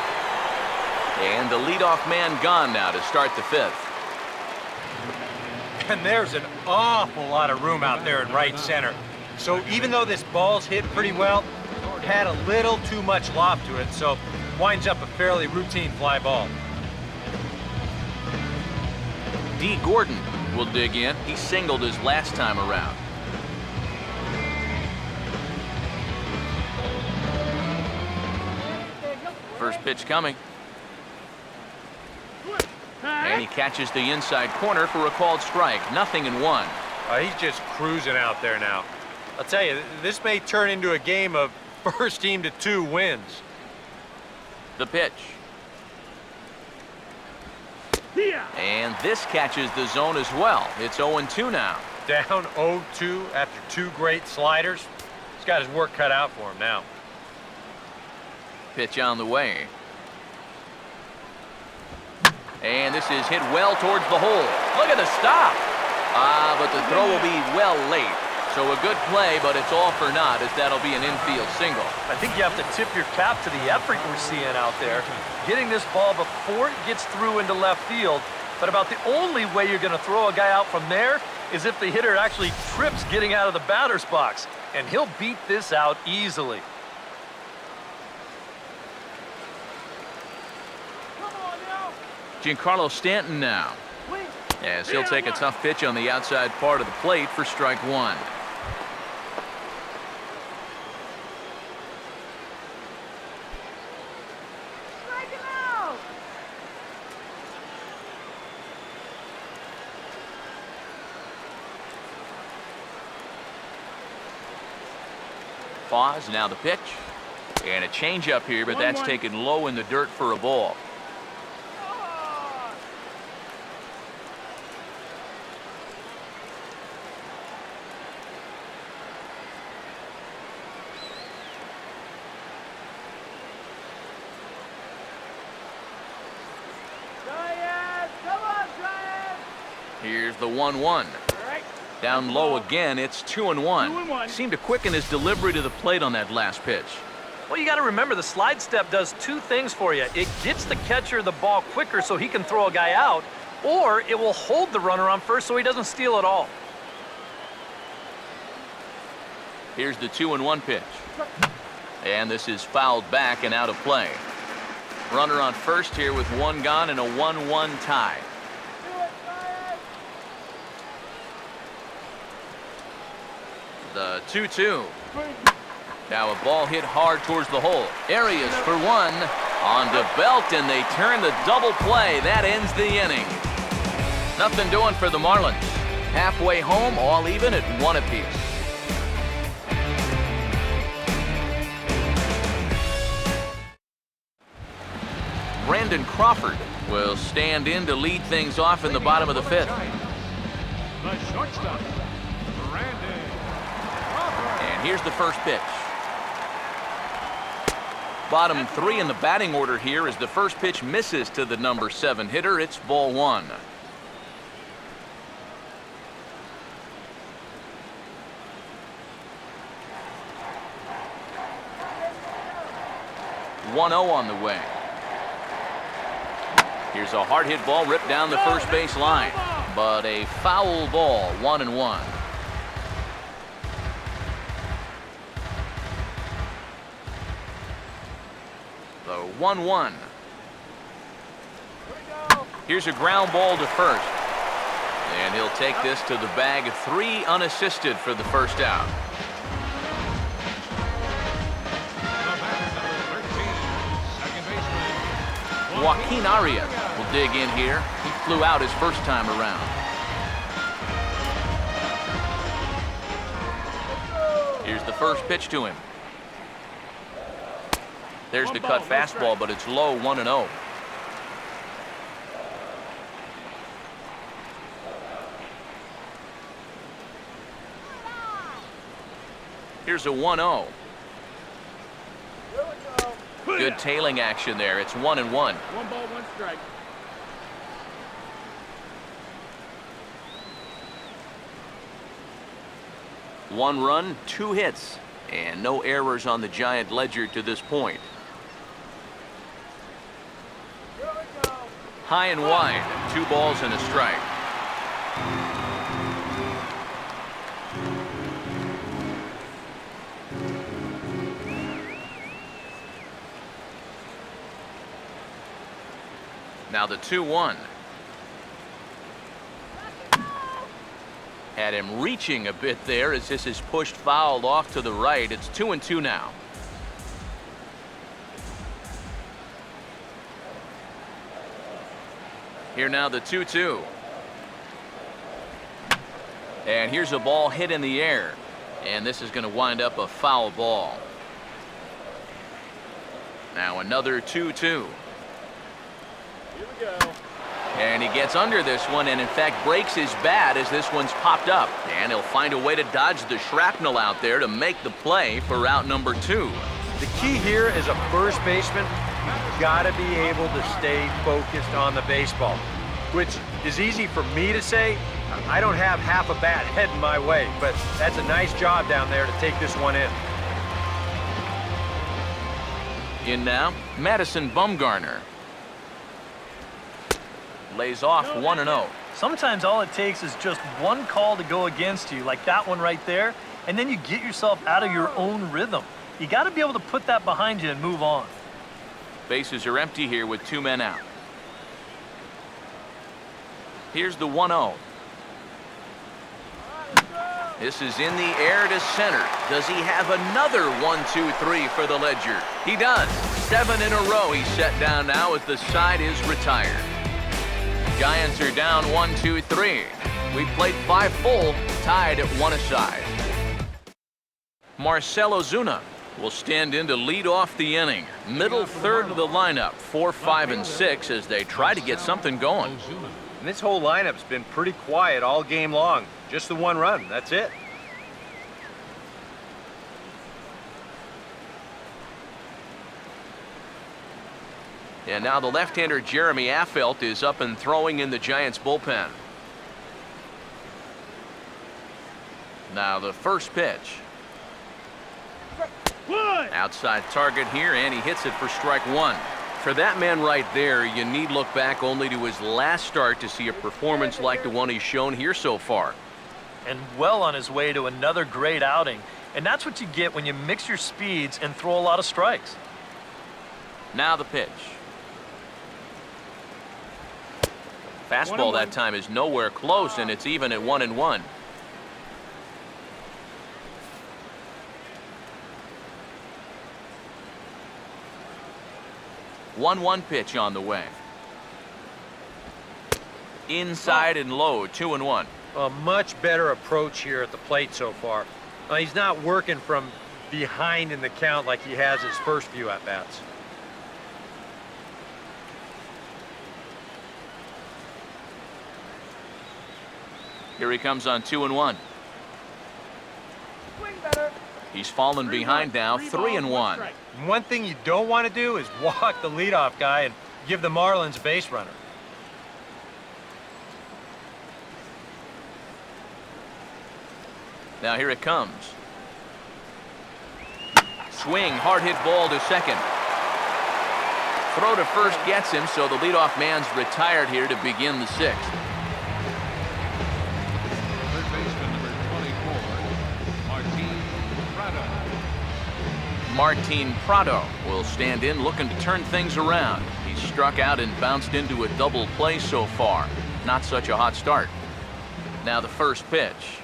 And the leadoff man gone now to start the 5th. And there's an awful lot of room out there in right center. So even though this ball's hit pretty well, it had a little too much loft to it, so winds up a fairly routine fly ball. D. Gordon will dig in. He singled his last time around. First pitch coming. And he catches the inside corner for a called strike. 0-1. He's just cruising out there now. I'll tell you, this may turn into a game of first team to 2 wins. The pitch. And this catches the zone as well. It's 0-2 now. Down 0-2 after 2 great sliders. He's got his work cut out for him now. Pitch on the way. And this is hit well towards the hole. Look at the stop. But the throw will be well late. So a good play, but it's all for naught, as that'll be an infield single. I think you have to tip your cap to the effort we're seeing out there. Getting this ball before it gets through into left field. But about the only way you're going to throw a guy out from there is if the hitter actually trips getting out of the batter's box. And he'll beat this out easily. Giancarlo Stanton now. As he'll take a tough pitch on the outside part of the plate for strike 1. Strike him out! Pause, now the pitch. And a changeup here, but that's taken low in the dirt for a ball. Here's the 1-1. Down low again, it's 2-1. Seemed to quicken his delivery to the plate on that last pitch. Well, you got to remember the slide step does 2 things for you. It gets the catcher the ball quicker so he can throw a guy out, or it will hold the runner on first so he doesn't steal it all. Here's the 2-1 pitch. And this is fouled back and out of play. Runner on first here with 1 gone and a 1-1 tie. The 2-2. Now a ball hit hard towards the hole. Arias for 1. On to Belt, and they turn the double play. That ends the inning. Nothing doing for the Marlins. Halfway home, all even at 1 apiece. Brandon Crawford will stand in to lead things off in the bottom of the fifth. The shortstop, Brandon Crawford. And here's the first pitch. Bottom three in the batting order here as the first pitch misses to the number 7 hitter. It's ball 1. (1-0) on the way. Here's a hard hit ball ripped down the first base line, but a foul ball. 1-1. The 1-1. Here's a ground ball to first. And he'll take this to the bag. 3 unassisted for the first out. The batter, number 13, second baseman, Joaquin Arias will dig in here. He flew out his first time around. Here's the first pitch to him. There's the cut fastball, but it's low. 1-0. Here's a 1-0. Good tailing action there. It's 1-1. 1 ball, 1 strike. One run, 2 hits, and no errors on the Giant ledger to this point. High and wide, 2 balls and a strike. Now the 2-1. Had him reaching a bit there as this is pushed foul off to the right. It's 2-2 now. Here now the 2-2. And here's a ball hit in the air. And this is going to wind up a foul ball. Now another 2-2. Here we go. And he gets under this one and, in fact, breaks his bat as this one's popped up. And he'll find a way to dodge the shrapnel out there to make the play for out number 2. The key here as a first baseman, you've got to be able to stay focused on the baseball, which is easy for me to say. I don't have half a bat heading my way, but that's a nice job down there to take this one in. In now, Madison Bumgarner. Lays off 1-0. Sometimes all it takes is just one call to go against you, like that one right there, and then you get yourself out of your own rhythm. You got to be able to put that behind you and move on. Bases are empty here with 2 men out. Here's the 1-0. This is in the air to center. Does he have another 1-2-3 for the ledger? He does. 7 in a row he's set down now as the side is retired. Giants are down 1-2-3. We've played 5 full, tied at 1 aside. Marcell Ozuna will stand in to lead off the inning. Middle third of the lineup, 4, 5, and 6 as they try to get something going. And this whole lineup's been pretty quiet all game long. Just the 1 run, that's it. And now the left-hander Jeremy Affeldt is up and throwing in the Giants bullpen. Now the first pitch. Outside target here, and he hits it for strike 1. For that man right there, you need look back only to his last start to see a performance like the one he's shown here so far. And well on his way to another great outing. And that's what you get when you mix your speeds and throw a lot of strikes. Now the pitch. Fastball that time is nowhere close, and it's even at 1-1. One pitch on the way. Inside and low, 2-1. A much better approach here at the plate so far. He's not working from behind in the count like he has his first few at-bats. Here he comes on 2-1. Swing better. He's fallen behind now, 3-1. And one thing you don't want to do is walk the leadoff guy and give the Marlins a base runner. Now here it comes. Swing, hard hit ball to second. Throw to first gets him, so the leadoff man's retired here to begin the sixth. Third baseman number 24, Martin Prado will stand in looking to turn things around. He's struck out and bounced into a double play so far. Not such a hot start. Now the first pitch.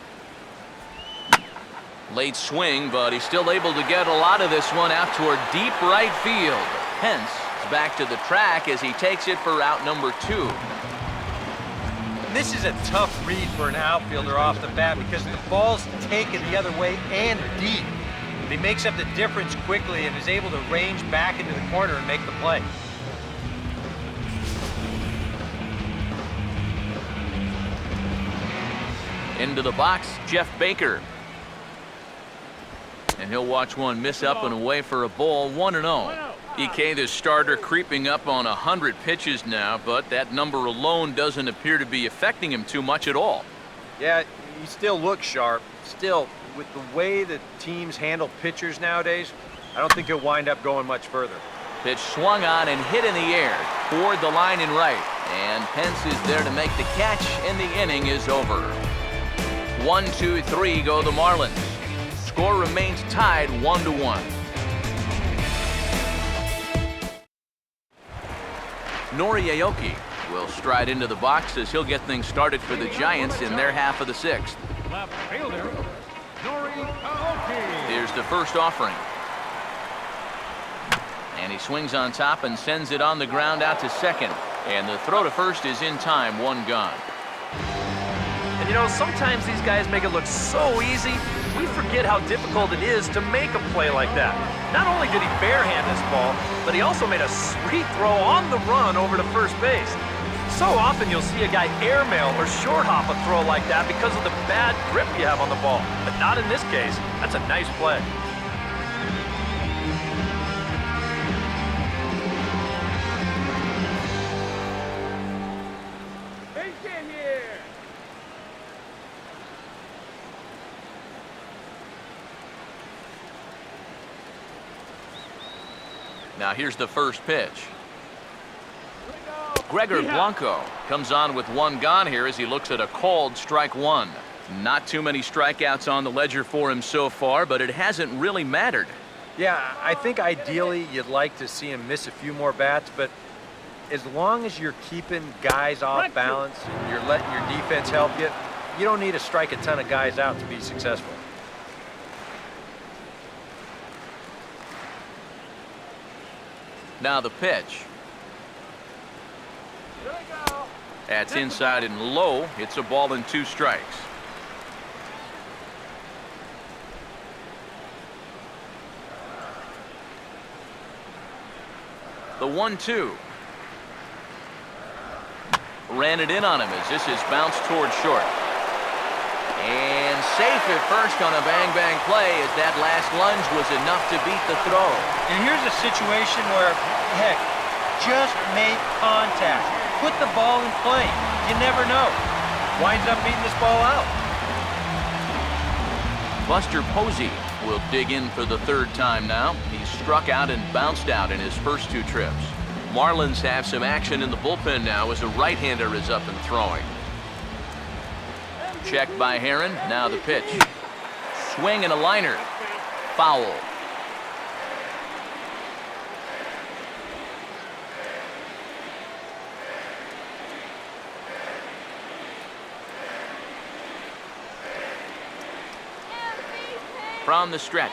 Late swing, but he's still able to get a lot of this one out toward deep right field. Pence is back to the track as he takes it for out number 2. This is a tough read for an outfielder off the bat because the ball's taken the other way and deep. But he makes up the difference quickly and is able to range back into the corner and make the play. Into the box, Jeff Baker. And he'll watch one miss up and away for a ball, 1-0. EK, the starter, creeping up on 100 pitches now, but that number alone doesn't appear to be affecting him too much at all. Yeah, he still looks sharp. Still, with the way that teams handle pitchers nowadays, I don't think he'll wind up going much further. Pitch swung on and hit in the air toward the line and right. And Pence is there to make the catch, and the inning is over. 1-2-3 go the Marlins. Score remains tied 1-1. Nori Aoki will stride into the box as he'll get things started for the Giants in their half of the sixth. left fielder, Nori Aoki. Here's the first offering. And he swings on top and sends it on the ground out to second. And the throw to first is in time, 1 gone. And you know, sometimes these guys make it look so easy, we forget how difficult it is to make a play like that. Not only did he barehand this ball, but he also made a sweet throw on the run over to first base. So often you'll see a guy airmail or short hop a throw like that because of the bad grip you have on the ball. But not in this case. That's a nice play. Base hit here. Now here's the first pitch. Gregor Blanco comes on with 1 gone here as he looks at a called strike 1. Not too many strikeouts on the ledger for him so far, but it hasn't really mattered. Yeah, I think ideally you'd like to see him miss a few more bats, but as long as you're keeping guys off balance and you're letting your defense help you, you don't need to strike a ton of guys out to be successful. Now the pitch. That's inside and low. It's a ball and 2 strikes. The 1-2. Ran it in on him as this is bounced toward short. And safe at first on a bang-bang play as that last lunge was enough to beat the throw. And here's a situation where, heck, just make contact. Put the ball in play. You never know. Winds up beating this ball out. Buster Posey will dig in for the 3rd time now. He's struck out and bounced out in his first 2 trips. Marlins have some action in the bullpen now as a right-hander is up and throwing. Checked by Heron. Now the pitch. Swing and a liner. Foul. From the stretch.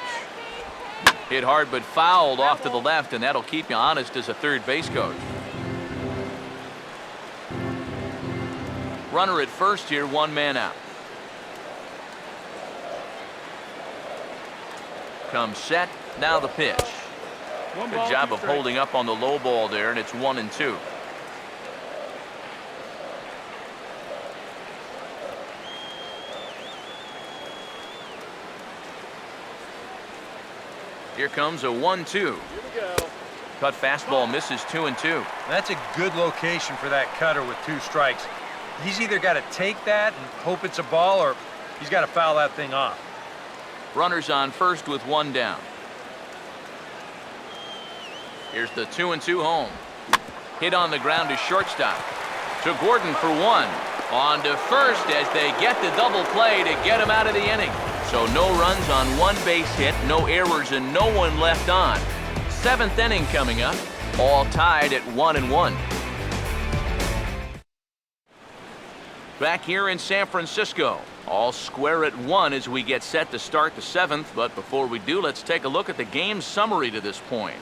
Hit hard but fouled off to the left, and that'll keep you honest as a third base coach. Runner at first here, 1 man out. Comes set. Now the pitch. Good job of holding up on the low ball there, and it's 1-2. Here comes a 1-2. Cut fastball misses 2-2. That's a good location for that cutter with 2 strikes. He's either got to take that and hope it's a ball, or he's got to foul that thing off. Runners on first with 1 down. Here's the 2-2 home. Hit on the ground to shortstop. To Gordon for 1. On to first as they get the double play to get him out of the inning. So no runs on 1 base hit, no errors, and no one left on. 7th inning coming up, all tied at 1-1. Back here in San Francisco, all square at 1 as we get set to start the 7th. But before we do, let's take a look at the game summary to this point.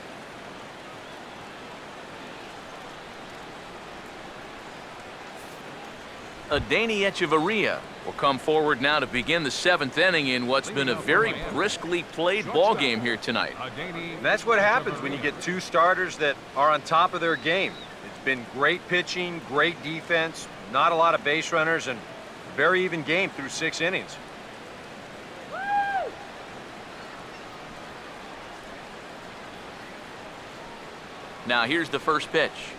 Adeiny Echeverria will come forward now to begin the 7th inning in what's been a very briskly played ball game here tonight. And that's what happens when you get 2 starters that are on top of their game. It's been great pitching, great defense, not a lot of base runners, and very even game through 6 innings. Now here's the first pitch.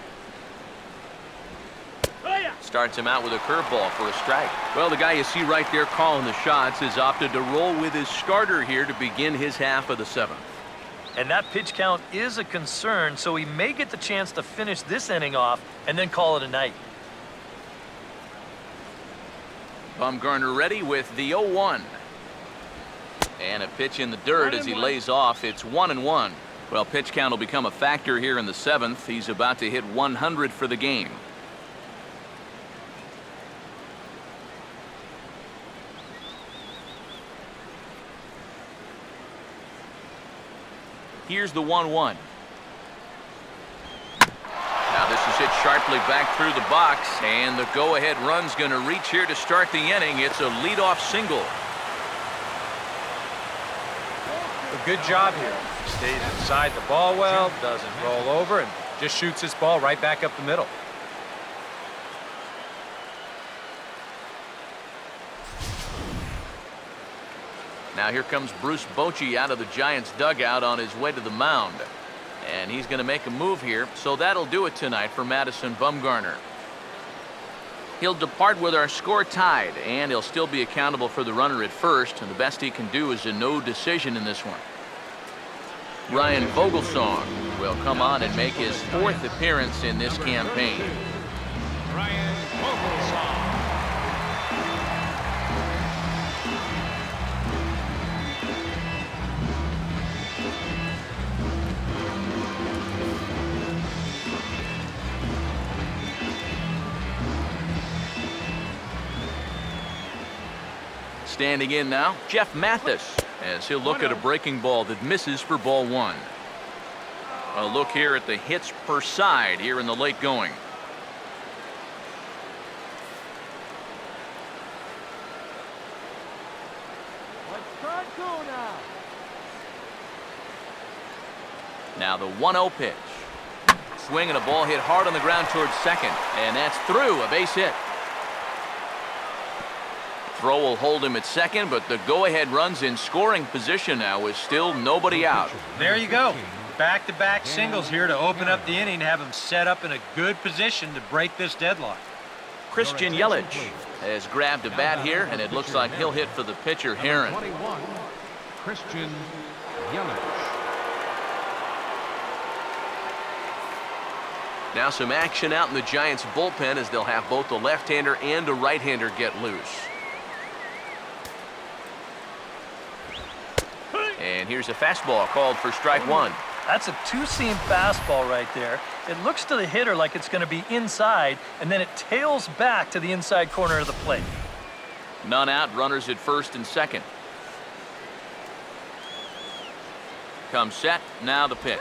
Starts him out with a curveball for a strike. Well, the guy you see right there calling the shots has opted to roll with his starter here to begin his half of the 7th. And that pitch count is a concern, so he may get the chance to finish this inning off and then call it a night. Bumgarner ready with the 0-1. And a pitch in the dirt as he lays off. It's 1-1. Well, pitch count will become a factor here in the 7th. He's about to hit 100 for the game. Here's the 1-1. Now this is hit sharply back through the box, and the go-ahead run's going to reach here to start the inning. It's a leadoff single. A good job here. Stays inside the ball well, doesn't roll over, and just shoots this ball right back up the middle. Now here comes Bruce Bochy out of the Giants dugout on his way to the mound. And he's going to make a move here, so that'll do it tonight for Madison Bumgarner. He'll depart with our score tied, and he'll still be accountable for the runner at first, and the best he can do is a no decision in this one. Ryan Vogelsong will come on and make his 4th appearance in this campaign. Ryan Vogelsong. Standing in now, Jeff Mathis, as he'll look at a breaking ball that misses for ball 1. A look here at the hits per side here in the late going. Let's turn 2 now. Now the 1-0 pitch. Swing and a ball hit hard on the ground towards second, and that's through, a base hit. Throw will hold him at second, but the go-ahead run's in scoring position now with still nobody out. There you go. Back-to-back singles here to open up the inning, have him set up in a good position to break this deadlock. Christian Yelich has grabbed a bat here, and it looks like he'll hit for the pitcher, Herron. 21, Christian Yelich. Now some action out in the Giants bullpen as they'll have both a left-hander and a right-hander get loose. And here's a fastball called for strike 1. That's a 2-seam fastball right there. It looks to the hitter like it's going to be inside, and then it tails back to the inside corner of the plate. None out, runners at first and second. Comes set, now the pitch.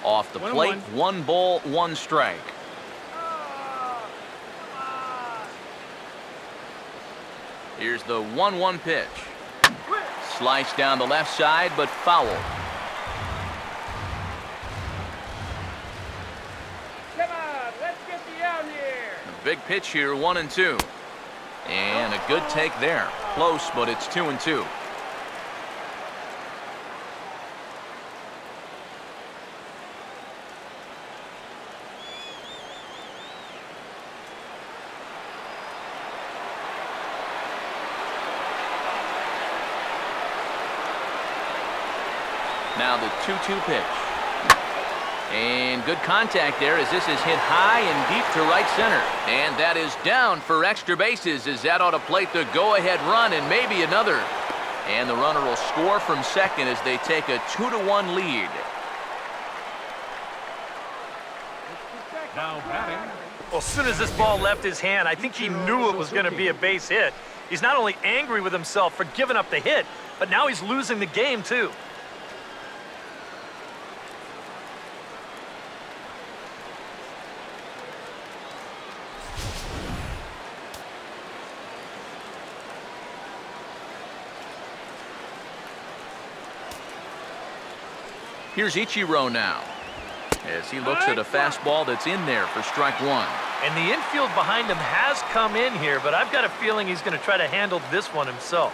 Off the plate, 1 ball, 1 strike. Here's the 1-1 pitch. Sliced down the left side, but foul. Come on, let's get the out here. A big pitch here, 1-2. And a good take there. Close, but it's 2-2. Now the 2-2 pitch. And good contact there as this is hit high and deep to right center. And that is down for extra bases as that ought to plate the go-ahead run and maybe another. And the runner will score from second as they take a 2-1 lead. Now batting. Well, as soon as this ball left his hand, I think he knew it was going to be a base hit. He's not only angry with himself for giving up the hit, but now he's losing the game, too. Here's Ichiro now as he looks at a fastball that's in there for strike one. And the infield behind him has come in here, but I've got a feeling he's going to try to handle this one himself.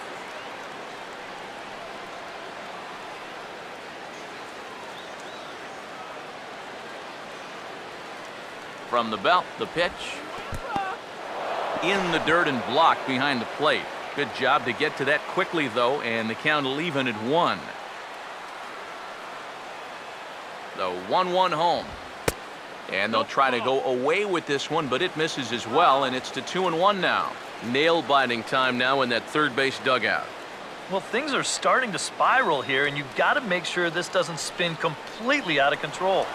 From the belt, the pitch. In the dirt and blocked behind the plate. Good job to get to that quickly, though, and the count will even at 1. The 1-1 home. And they'll try to go away with this one, but it misses as well, and it's to 2-1 now. Nail-biting time now in that third base dugout. Well, things are starting to spiral here, and you've got to make sure this doesn't spin completely out of control.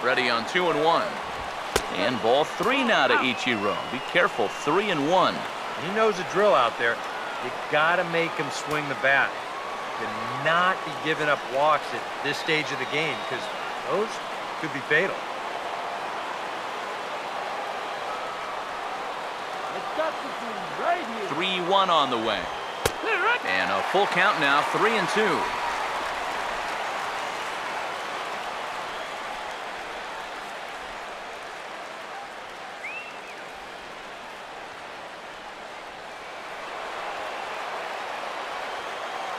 Ready on 2-1. And ball 3 now to Ichiro. Be careful, 3-1. He knows the drill out there. You gotta make him swing the bat. Cannot be giving up walks at this stage of the game because those could be fatal. It's got to be right here. 3-1 on the way. And a full count now, 3-2.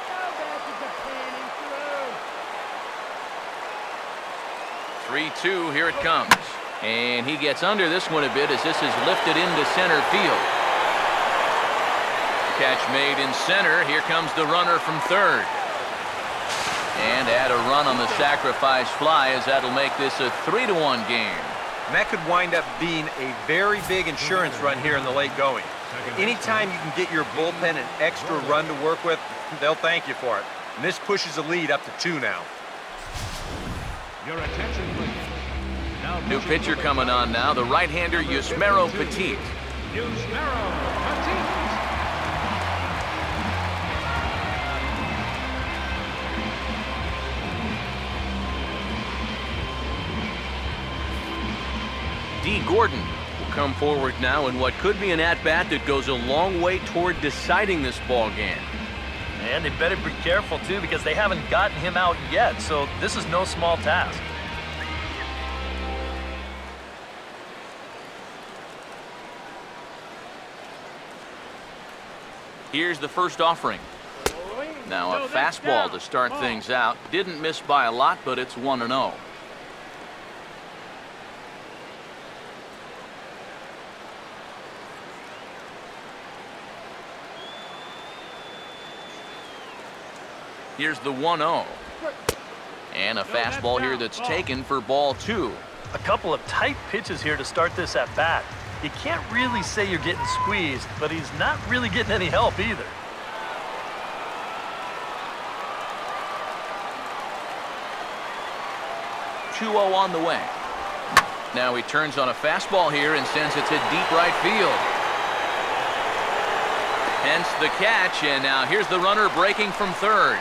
Now back to the panning through. 3-2, here it comes. And he gets under this one a bit as this is lifted into center field. Catch made in center. Here comes the runner from third. And add a run on the sacrifice fly as that'll make this a 3-1 game. And that could wind up being a very big insurance run here in the late going. Anytime you can get your bullpen an extra run to work with, they'll thank you for it. And this pushes the lead up to 2 now. Your attention, please. Now New pitcher coming on now, the right-hander Yusmero Petit. Yusmero Petit. D. Gordon will come forward now in what could be an at-bat that goes a long way toward deciding this ball game. And they better be careful, too, because they haven't gotten him out yet, so this is no small task. Here's the first offering. Now a fastball to start things out. Didn't miss by a lot, but it's 1-0. Here's the 1-0. And a fastball here that's taken for ball 2. A couple of tight pitches here to start this at bat. You can't really say you're getting squeezed, but he's not really getting any help either. .2-0 on the way. Now he turns on a fastball here and sends it to deep right field. Hence the catch, and now here's the runner breaking from third.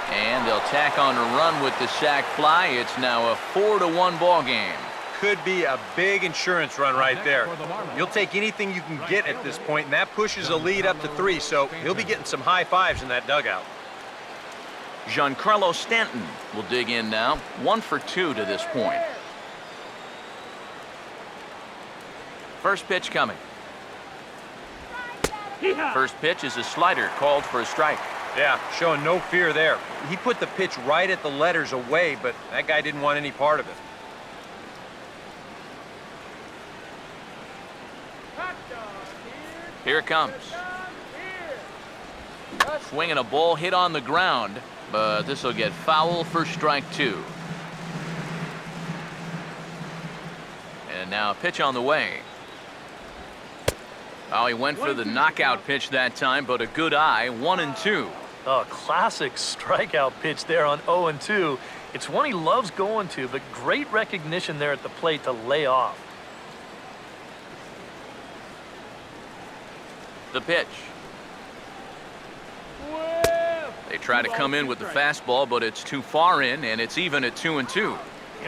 And they'll tack on a run with the sac fly. It's now a 4-1 ball game. Could be a big insurance run right there. You'll take anything you can get at this point, and that pushes the lead up to 3, so he'll be getting some high fives in that dugout. Giancarlo Stanton will dig in now. 1 for 2 to this point. First pitch coming. First pitch is a slider called for a strike. Yeah, showing no fear there. He put the pitch right at the letters away, but that guy didn't want any part of it. Here it comes. Swinging a ball hit on the ground, but this will get foul for strike 2. And now a pitch on the way. Oh, he went for the knockout pitch that time, but a good eye, 1-2. Oh, classic strikeout pitch there on 0-2. It's one he loves going to, but great recognition there at the plate to lay off. The pitch. They try to come in with the fastball, but it's too far in, and it's even at 2-2. You know,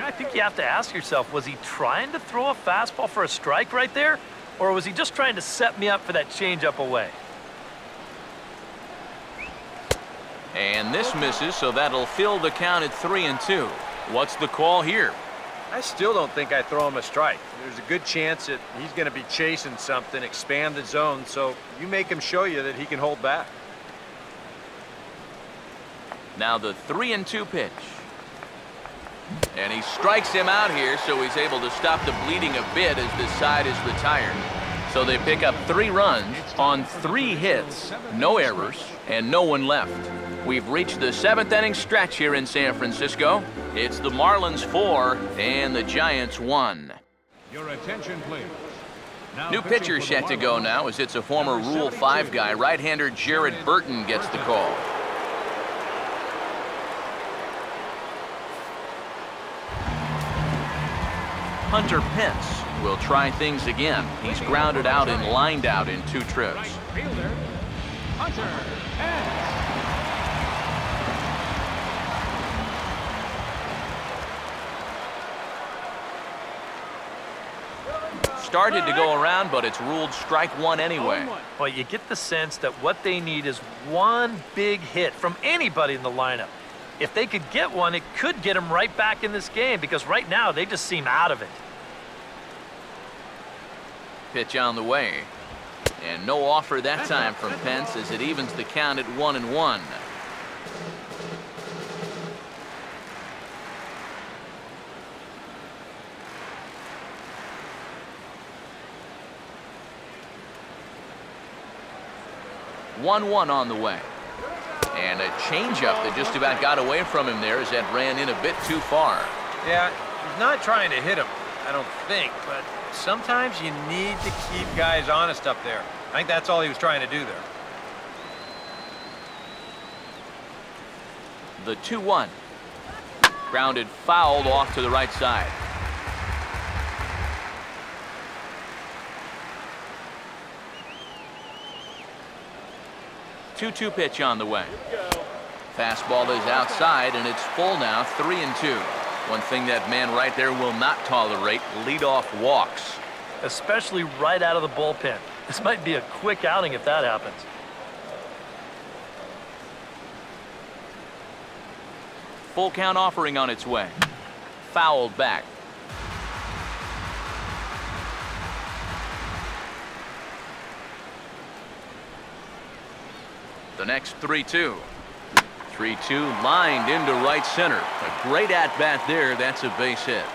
I think you have to ask yourself, was he trying to throw a fastball for a strike right there? Or was he just trying to set me up for that changeup away? And this misses, so that'll fill the count at 3-2. What's the call here? I still don't think I throw him a strike. There's a good chance that he's going to be chasing something, expand the zone, so you make him show you that he can hold back. Now the 3-2 pitch. And he strikes him out here, so he's able to stop the bleeding a bit as this side is retired. So they pick up 3 runs on 3 hits, no errors, and no one left. We've reached the 7th inning stretch here in San Francisco. It's the Marlins 4 and the Giants 1. Your attention, please. Now New pitcher set to go now as it's a former Rule 5 guy. Right-hander Jared Burton gets the call. Hunter Pence will try things again. He's grounded out and lined out in 2 trips. Right fielder, Hunter Pence. Started to go around, but it's ruled strike 1 anyway. Well, you get the sense that what they need is one big hit from anybody in the lineup. If they could get one, it could get them right back in this game because right now they just seem out of it. Pitch on the way. And no offer that time from Pence as it evens the count at 1-1. On the way. And a changeup that just about got away from him there as that ran in a bit too far. Yeah, he's not trying to hit him, I don't think, but sometimes you need to keep guys honest up there. I think that's all he was trying to do there. The 2-1. Grounded fouled off to the right side. Two pitch on the way. Fastball is outside, and it's full now, 3-2. One thing that man right there will not tolerate, leadoff walks. Especially right out of the bullpen. This might be a quick outing if that happens. Full count offering on its way. Fouled back. The next 3-2. 3-2 lined into right center. A great at-bat there. That's a base hit.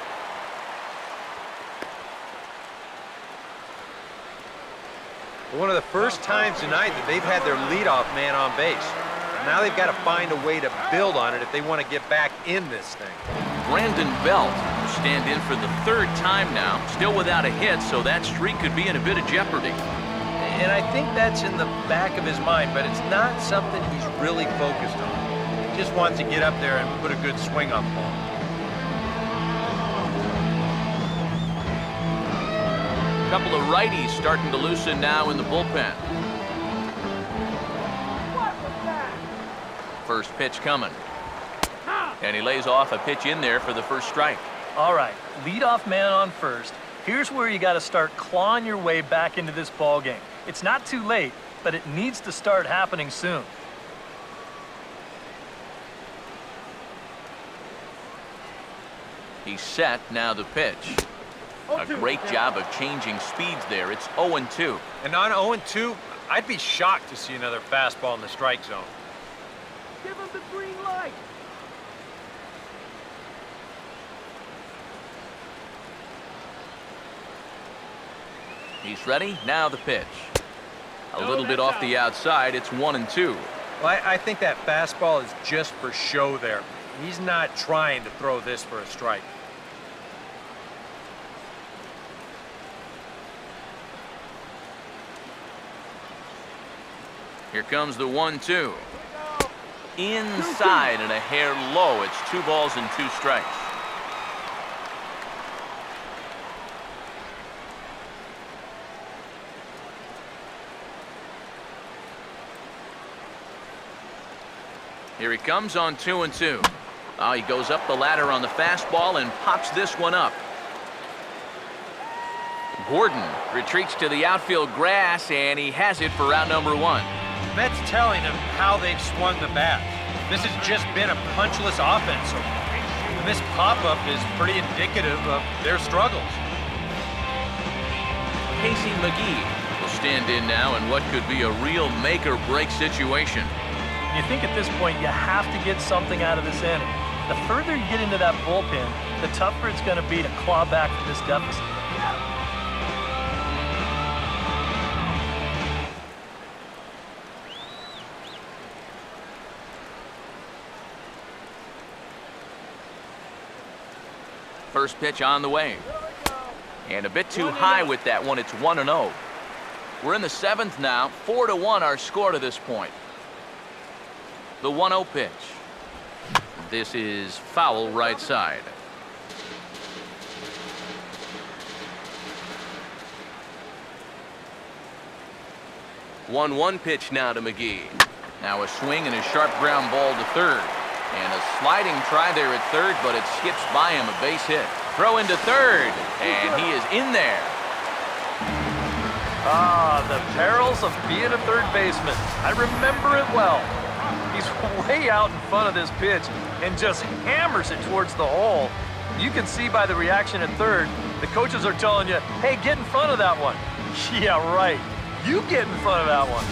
One of the first times tonight that they've had their leadoff man on base. Now they've got to find a way to build on it if they want to get back in this thing. Brandon Belt will stand in for the 3rd time now. Still without a hit, so that streak could be in a bit of jeopardy. And I think that's in the back of his mind, but it's not something he's really focused on. He just wants to get up there and put a good swing on the ball. A couple of righties starting to loosen now in the bullpen. First pitch coming. And he lays off a pitch in there for the first strike. All right, leadoff man on first. Here's where you got to start clawing your way back into this ball game. It's not too late, but it needs to start happening soon. He's set, now the pitch. A great job of changing speeds there. It's 0-2. And on 0-2, I'd be shocked to see another fastball in the strike zone. Give him the green light. He's ready, now the pitch. A little bit off the outside. It's 1-2. Well, I think that fastball is just for show there. He's not trying to throw this for a strike. Here comes the 1-2. Inside and a hair low. It's 2 balls and 2 strikes. Here he comes on 2-2. Oh, he goes up the ladder on the fastball and pops this one up. Gordon retreats to the outfield grass, and he has it for round number 1. That's telling him how they've swung the bat. This has just been a punchless offense so far. And this pop-up is pretty indicative of their struggles. Casey McGee will stand in now in what could be a real make-or-break situation. You think at this point you have to get something out of this inning. The further you get into that bullpen, the tougher it's going to be to claw back from this deficit. First pitch on the way. And a bit too high with that one. It's 1-0. We're in the 7th now. 4-1 our score to this point. The 1-0 pitch. This is foul right side. One pitch now to McGee. Now a swing and a sharp ground ball to third. And a sliding try there at third, but it skips by him, a base hit. Throw into third, and he is in there. Ah, the perils of being a third baseman. I remember it well. He's way out in front of this pitch and just hammers it towards the hole. You can see by the reaction at third, the coaches are telling you, hey, get in front of that one. Yeah, right. You get in front of that one.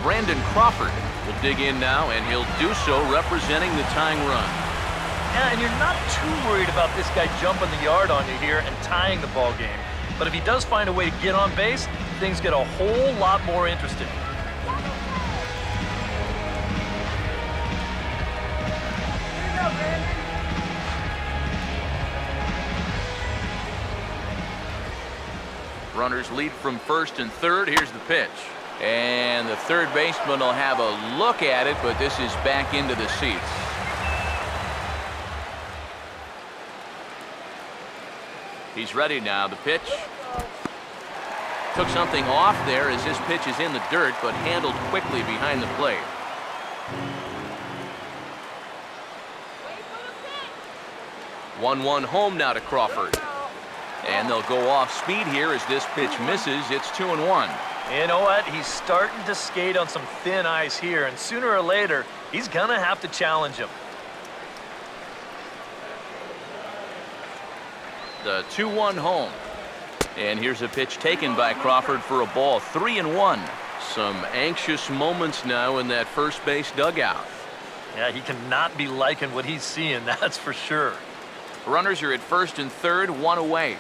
Brandon Crawford will dig in now, and he'll do so representing the tying run. Yeah, and you're not too worried about this guy jumping the yard on you here and tying the ball game. But if he does find a way to get on base, things get a whole lot more interesting. Runners lead from first and third. Here's the pitch. And the third baseman will have a look at it, but this is back into the seats. He's ready now. The pitch. Took something off there as this pitch is in the dirt, but handled quickly behind the plate. Wait for the pitch. 1-1 home now to Crawford. And they'll go off speed here as this pitch misses. It's 2-1. You know what? He's starting to skate on some thin ice here, and sooner or later, he's going to have to challenge him. The 2-1 home. And here's a pitch taken by Crawford for a ball. 3-1. Some anxious moments now in that first base dugout. Yeah, he cannot be liking what he's seeing, that's for sure. Runners are at first and third, 1 away.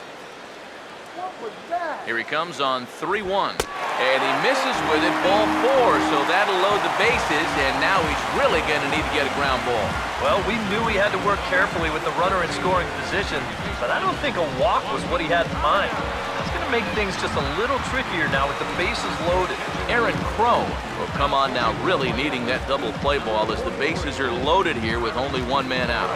Here he comes on 3-1. And he misses with it, ball 4, so that'll load the bases, and now he's really going to need to get a ground ball. Well, we knew he had to work carefully with the runner in scoring position, but I don't think a walk was what he had in mind. That's going to make things just a little trickier now with the bases loaded. Aaron Crow will come on now, really needing that double play ball as the bases are loaded here with only 1 man out.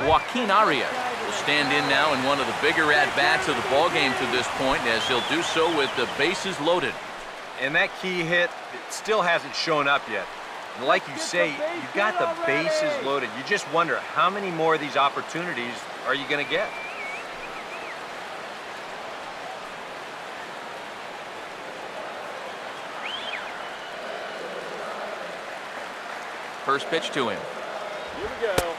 Joaquin Arias will stand in now in one of the bigger at-bats of the ballgame to this point, as he'll do so with the bases loaded. And that key hit, it still hasn't shown up yet. And like you say, you got the bases loaded. You just wonder how many more of these opportunities are you going to get? First pitch to him. Here we go.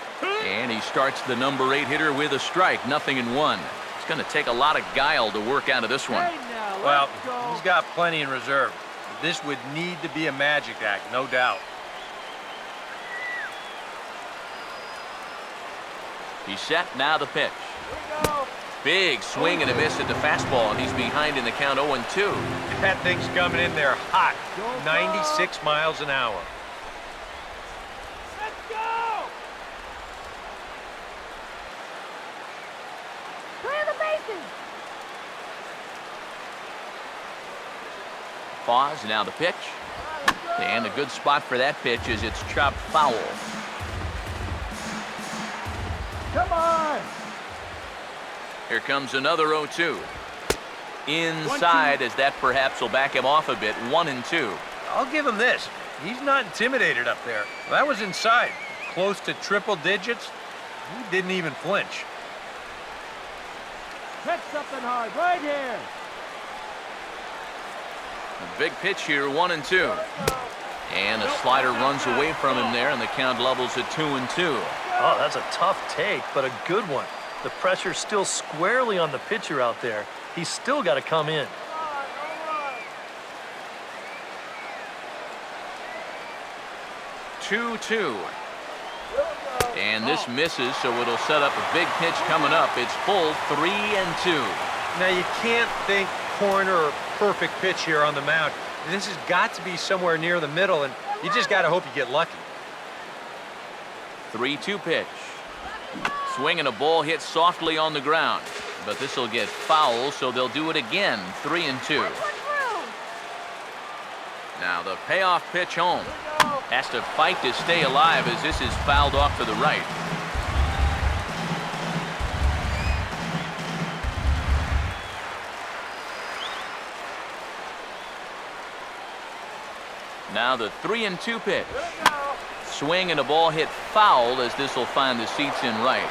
And he starts the number 8 hitter with a strike, 0-1. It's going to take a lot of guile to work out of this one. Hey now, Well, let's go. he's got plenty in reserve. This would need to be a magic act, no doubt. He's set, now the pitch. Big swing and a miss at the fastball, and he's behind in the count 0-2. That thing's coming in there hot, 96 miles an hour. Let's go! Clear the bases. Pause, now the pitch. And a good spot for that pitch is it's chopped foul. Come on! Here comes another 0-2. Inside, as that perhaps will back him off a bit, 1-2. I'll give him this. He's not intimidated up there. That was inside, close to triple digits. He didn't even flinch. Hit something hard right here. A big pitch here, 1-2. And a slider runs away from him there, and the count levels at 2-2. Oh, that's a tough take, but a good one. The pressure's still squarely on the pitcher out there. He's still got to come in. 2-2. And this misses, so it'll set up a big pitch coming up. It's full, 3-2. Now, you can't think corner or perfect pitch here on the mound. This has got to be somewhere near the middle, and you just got to hope you get lucky. 3-2 pitch. Swing and a ball hit softly on the ground. But this will get foul, so they'll do it again, 3-2. Now the payoff pitch home. Has to fight to stay alive as this is fouled off to the right. Now the 3-2 pitch. Swing and a ball hit foul as this will find the seats in right.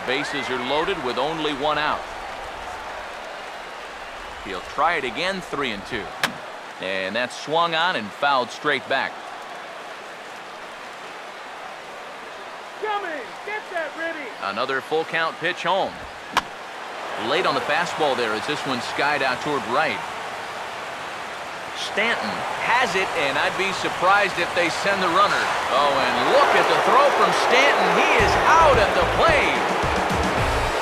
Bases are loaded with only one out. He'll try it again, 3-2. And that's swung on and fouled straight back. Jimmy, get that ready. Another full count pitch home. Late on the fastball there as this one skied out toward right. Stanton has it, and I'd be surprised if they send the runner. Oh, and look at the throw from Stanton. He is out at the plate.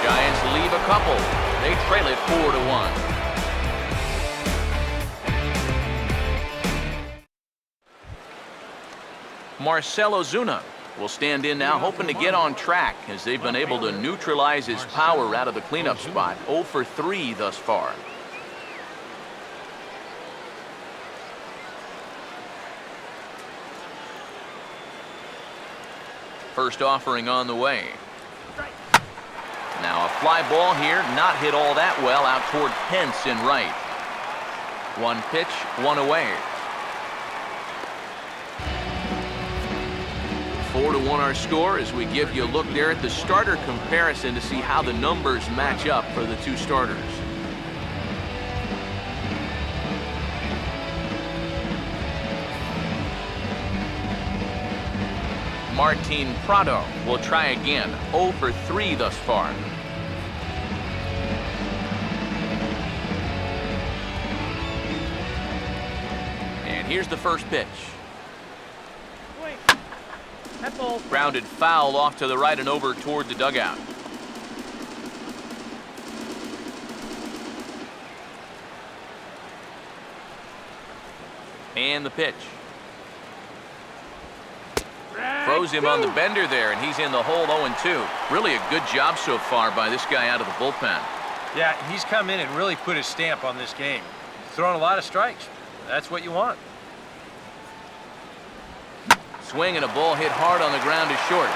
Giants leave a couple. They trail it 4-1. Marcell Ozuna will stand in now, hoping to get on track as they've been able to neutralize his power out of the cleanup spot. 0 for 3 thus far. First offering on the way. Now a fly ball here, not hit all that well, out toward Pence in right. One pitch, one away. 4-1 our score as we give you a look there at the starter comparison to see how the numbers match up for the two starters. Martin Prado will try again. 0 for 3 thus far. And here's the first pitch. Grounded foul off to the right and over toward the dugout. And the pitch. Throws him on the bender there, and he's in the hole 0-2. Really a good job so far by this guy out of the bullpen. Yeah, he's come in and really put his stamp on this game. He's thrown a lot of strikes. That's what you want. Swing and a ball hit hard on the ground is short.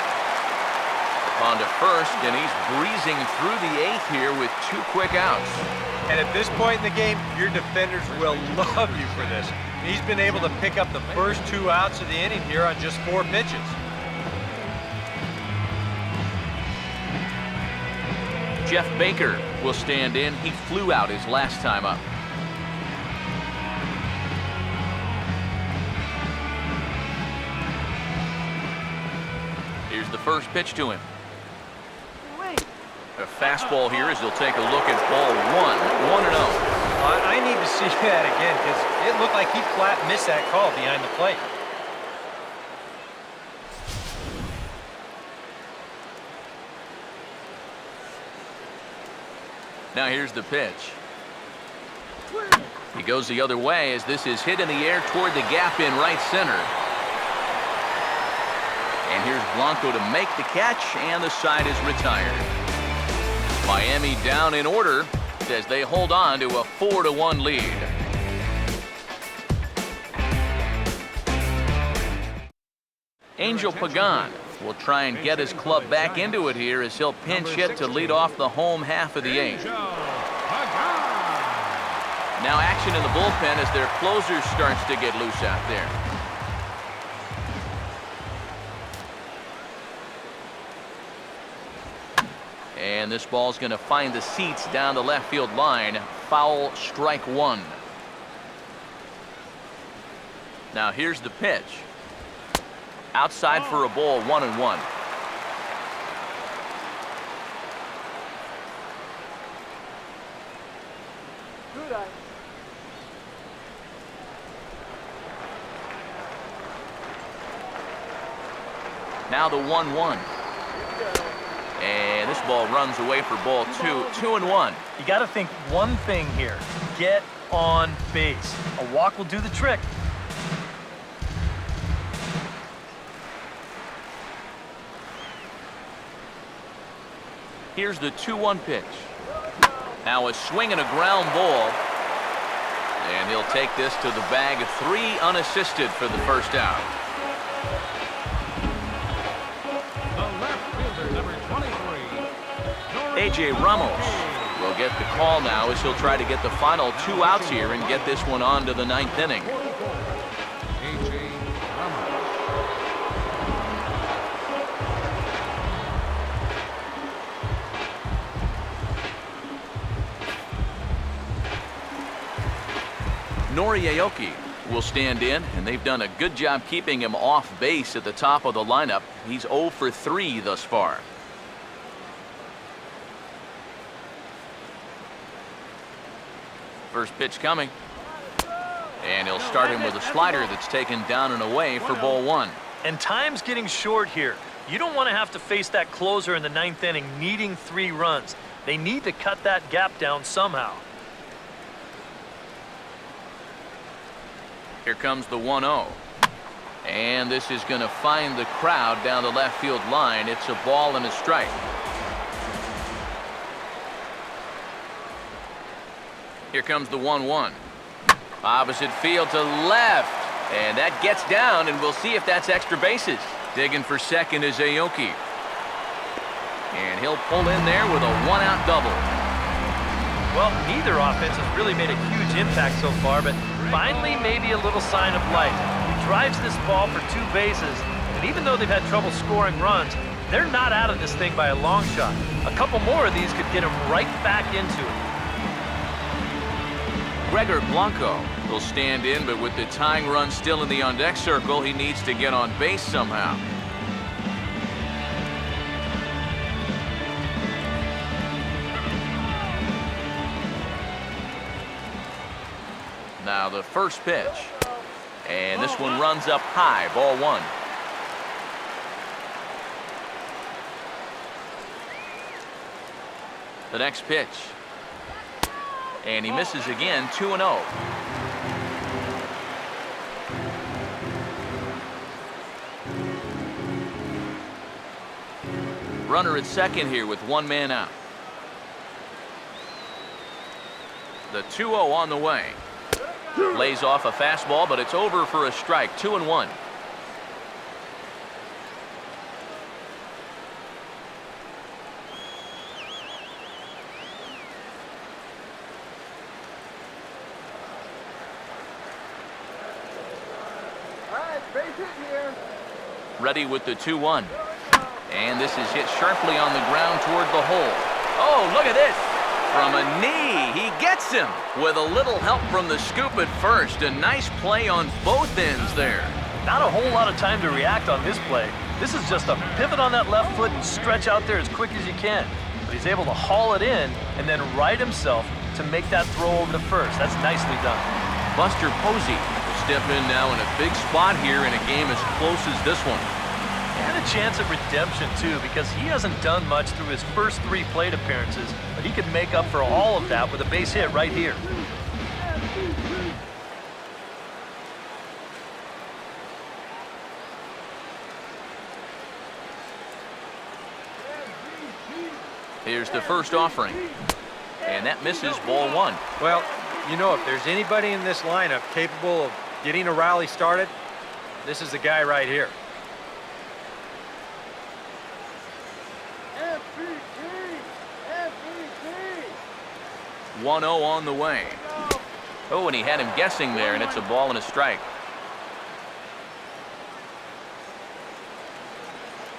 On to first, and he's breezing through the 8th here with 2 quick outs. And at this point in the game, your defenders will love you for this. He's been able to pick up the first 2 outs of the inning here on just 4 pitches. Jeff Baker will stand in. He flew out his last time up. Here's the first pitch to him. A fastball here as he'll take a look at ball 1, 1-0. I need to see that again because it looked like he flat missed that call behind the plate. Now here's the pitch. He goes the other way as this is hit in the air toward the gap in right center. And here's Blanco to make the catch, and the side is retired. Miami down in order as they hold on to a 4-1 lead. Angel Pagan will try and get his club back into it here as he'll pinch hit to lead off the home half of the 8th. Now action in the bullpen as their closer starts to get loose out there. And this ball's going to find the seats down the left field line. Foul, strike 1. Now here's the pitch. Outside for a ball, 1-1. Good eye. Now the 1-1. And this ball runs away for ball 2. 2-1. You got to think one thing here. Get on base. A walk will do the trick. Here's the 2-1 pitch. Now a swing and a ground ball. And he'll take this to the bag of 3 unassisted for the first out. The left fielder, number 23. A.J. Ramos will get the call now as he'll try to get the final 2 outs here and get this one on to the 9th inning. A.J. Ramos. Nori Aoki will stand in, and they've done a good job keeping him off base at the top of the lineup. He's 0 for 3 thus far. First pitch coming. And he'll start him with a slider that's taken down and away for ball 1. And time's getting short here. You don't want to have to face that closer in the 9th inning needing 3 runs. They need to cut that gap down somehow. Here comes the 1-0. And this is going to find the crowd down the left field line. It's a ball and a strike. Here comes the 1-1. Opposite field to left. And that gets down, and we'll see if that's extra bases. Digging for second is Aoki. And he'll pull in there with a 1-out double. Well, neither offense has really made a huge impact so far, but finally maybe a little sign of life. He drives this ball for 2 bases, and even though they've had trouble scoring runs, they're not out of this thing by a long shot. A couple more of these could get them right back into it. Gregor Blanco will stand in, but with the tying run still in the on-deck circle, he needs to get on base somehow. Now the first pitch. And this one runs up high, ball 1. The next pitch. And he misses again, 2-0. Runner at second here with 1 man out. The 2-0 on the way. Lays off a fastball, but it's over for a strike, 2-1. Ready with the 2-1. And this is hit sharply on the ground toward the hole. Oh, look at this. From a knee, he gets him with a little help from the scoop at first. A nice play on both ends there. Not a whole lot of time to react on this play. This is just a pivot on that left foot and stretch out there as quick as you can. But he's able to haul it in and then right himself to make that throw over to first. That's nicely done. Buster Posey will step in now in a big spot here in a game as close as this one. And a chance at redemption, too, because he hasn't done much through his first 3 plate appearances, but he could make up for all of that with a base hit right here. Here's the first offering. And that misses, ball 1. Well, you know, if there's anybody in this lineup capable of getting a rally started, this is the guy right here. 1-0 on the way. Oh, and he had him guessing there, and it's a ball and a strike.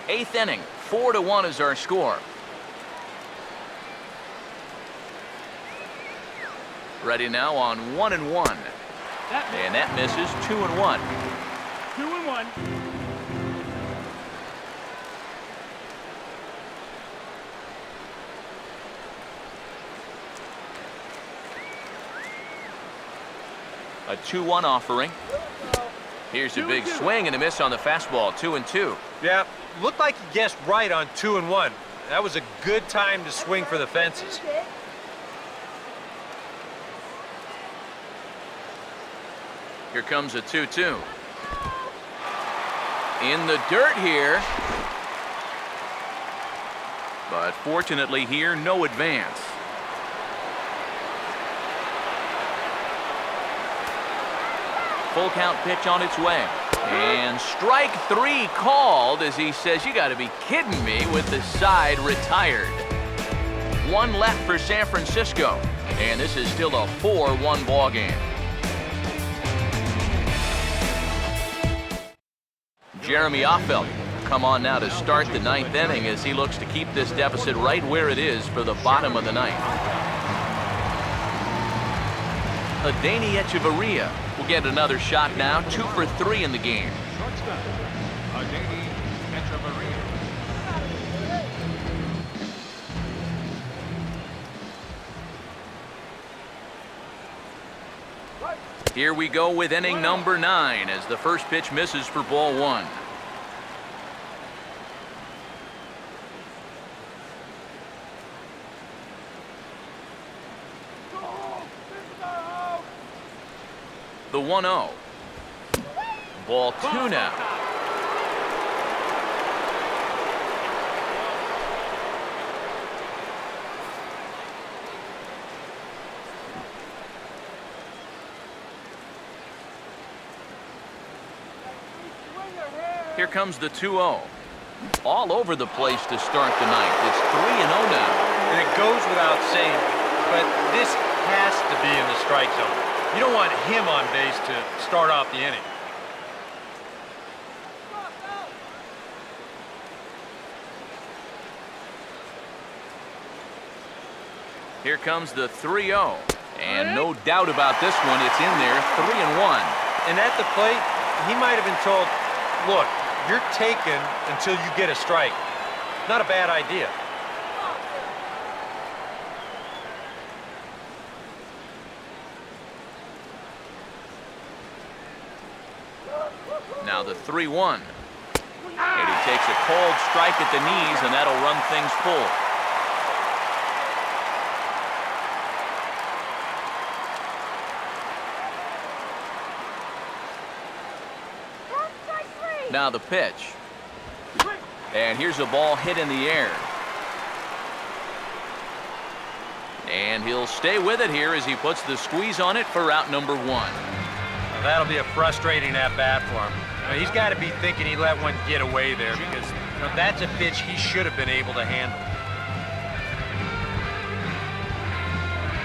8th inning, 4-1 is our score. Ready now on 1-1. And that misses, 2-1. 2-1. A 2-1 offering. Here's a big swing and a miss on the fastball, 2-2. Yeah, looked like he guessed right on 2-1. That was a good time to swing for the fences. Here comes a 2-2. In the dirt here. But fortunately here, no advance. Full count pitch on its way. And strike 3 called as he says, you got to be kidding me, with the side retired. 1 left for San Francisco. And this is still a 4-1 ball game. Jeremy Offeld will come on now to start the 9th inning as he looks to keep this deficit right where it is for the bottom of the 9th. Adeiny Echeverria will get another shot now, 2 for 3 in the game. Shortstop, Adeiny Echeverria. Here we go with inning number 9 as the first pitch misses for ball 1. The 1-0. Ball 2 now. Here comes the 2-0. All over the place to start the 9th. It's 3-0 now. And it goes without saying, but this has to be in the strike zone. You don't want him on base to start off the inning. Here comes the 3-0. And no doubt about this one, it's in there, 3-1. And at the plate, he might have been told, look, you're taken until you get a strike. Not a bad idea. Now the 3-1. And he takes a cold strike at the knees, and that'll run things full. Now the pitch. And here's a ball hit in the air. And he'll stay with it here as he puts the squeeze on it for out number 1. Well, that'll be a frustrating at-bat for him. You know, he's got to be thinking he let one get away there because that's a pitch he should have been able to handle.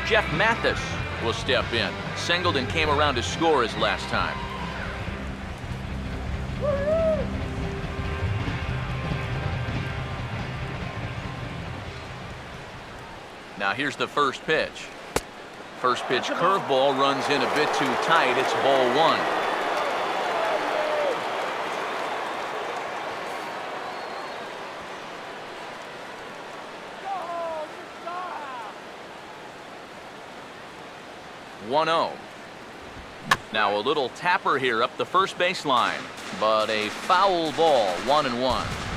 Jeff Mathis will step in. Singled and came around to score his last time. Now here's the first pitch. First pitch curveball runs in a bit too tight. It's ball 1. Now a little tapper here up the first baseline, but a foul ball, 1-1.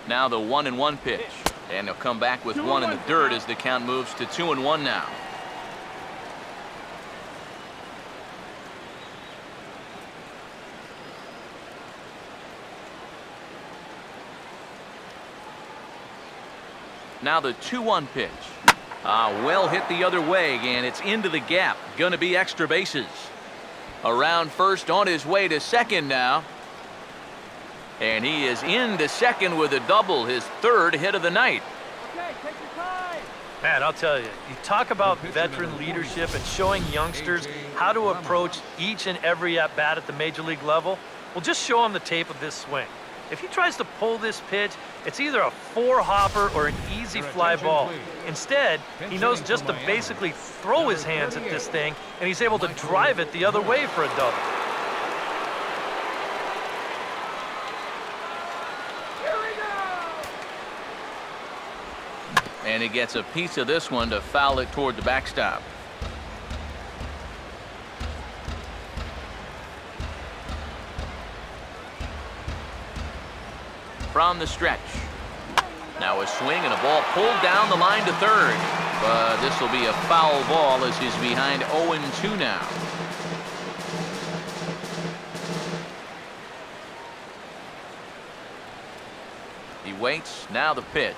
Now the 1-1 pitch. And he'll come back with one in the dirt as the count moves to 2-1 now. Now the 2-1 pitch. Well hit the other way, and it's into the gap. Gonna be extra bases. Around first, on his way to second now. And he is into second with a double, his third hit of the night. Okay, take your time. Man, I'll tell you, you talk about veteran leadership and showing youngsters how to approach each and every at-bat at the major league level. Well, just show him the tape of this swing. If he tries to pull this pitch, it's either a four-hopper or an easy fly ball. Instead, he knows just to basically throw his hands at this thing, and he's able to drive it the other way for a double. And he gets a piece of this one to foul it toward the backstop. From the stretch. Now a swing and a ball pulled down the line to third. But this will be a foul ball as he's behind 0-2 now. He waits. Now the pitch.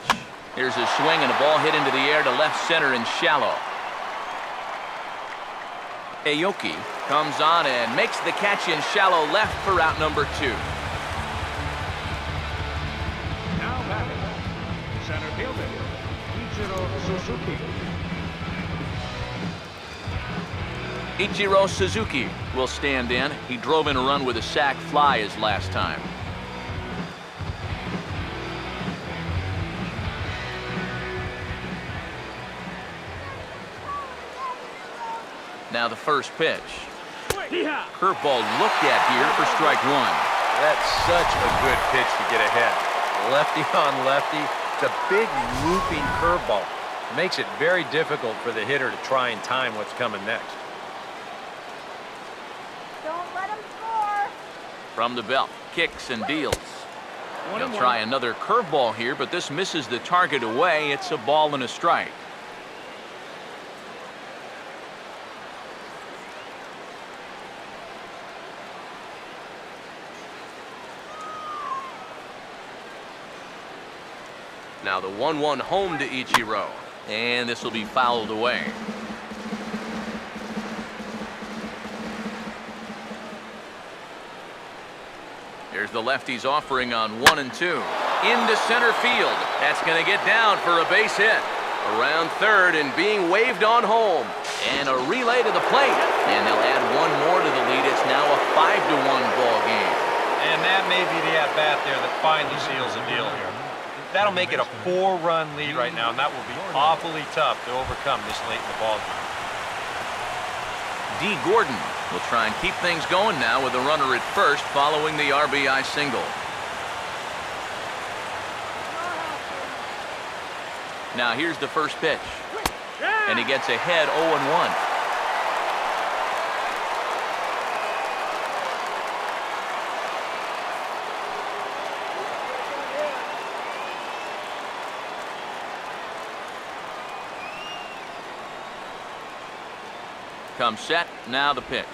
Here's a swing and a ball hit into the air to left center and shallow. Aoki comes on and makes the catch in shallow left for out number 2. Now batting, center fielder, Ichiro Suzuki. Ichiro Suzuki will stand in. He drove in a run with a sac fly his last time. Now the first pitch. Curveball looked at here for strike 1. That's such a good pitch to get ahead. Lefty on lefty. It's a big looping curveball. It makes it very difficult for the hitter to try and time what's coming next. Don't let him score. From the belt, kicks and deals. He'll try another curveball here, but this misses the target away. It's a ball and a strike. Now the 1-1 home to Ichiro, and this will be fouled away. Here's the lefty's offering on 1 and 2. Into center field. That's going to get down for a base hit. Around third and being waved on home. And a relay to the plate. And they'll add one more to the lead. It's now a 5-1 ball game. And that may be the at-bat there that finally seals the deal here. That'll make it a 4-run lead right now, and that will be awfully tough to overcome this late in the ball game. D. Gordon will try and keep things going now with a runner at first following the RBI single. Now here's the first pitch. And he gets ahead 0-1. Comes set, now the pitch.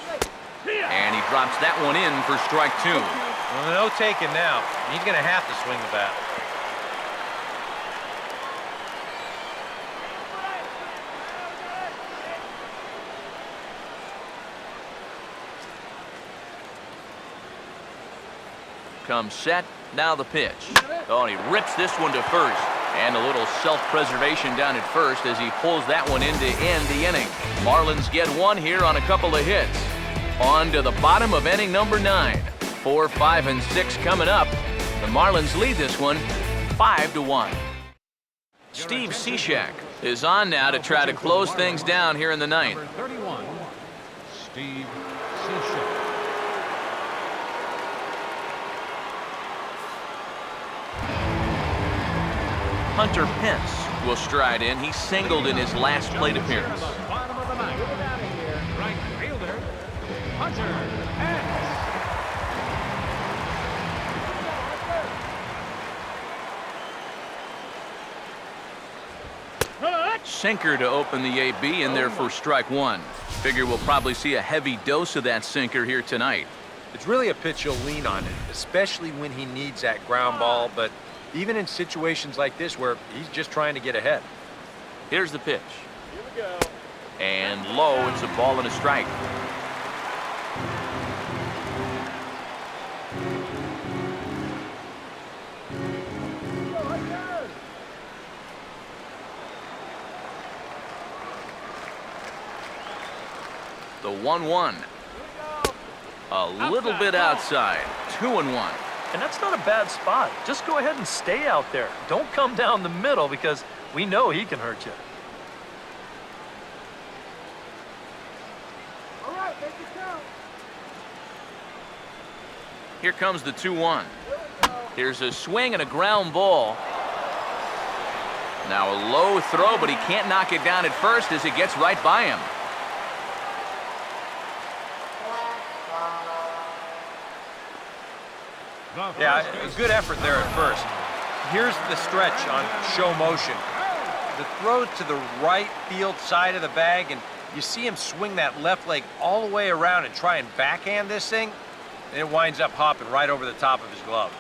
And he drops that one in for strike 2. Well, no taking now. He's going to have to swing the bat. Comes set, now the pitch. Oh, and he rips this one to first. And a little self-preservation down at first as he pulls that one in to end the inning. Marlins get one here on a couple of hits. On to the bottom of inning number 9. 4, 5, and 6 coming up. The Marlins lead this one 5-1. Steve Cishek is on now to try to close things down here in the 9th. Number 31, Steve Cishek. Hunter Pence will stride in. He singled in his last plate appearance. Bottom of the 9th. Right fielder, Hunter Pence. Sinker to open the AB in there for strike one. Figure we'll probably see a heavy dose of that sinker here tonight. It's really a pitch you'll lean on it, especially when he needs that ground ball, but even in situations like this where he's just trying to get ahead. Here's the pitch. Here we go. And low, it's a ball and a strike. The 1-1. A little bit outside. 2-1. And that's not a bad spot. Just go ahead and stay out there. Don't come down the middle because we know he can hurt you. All right, make it count. Here comes the 2-1. Here's a swing and a ground ball. Now a low throw, but he can't knock it down at first as it gets right by him. Yeah, a good effort there at first. Here's the stretch on show motion. The throw to the right field side of the bag, and you see him swing that left leg all the way around and try and backhand this thing, and it winds up hopping right over the top of his glove.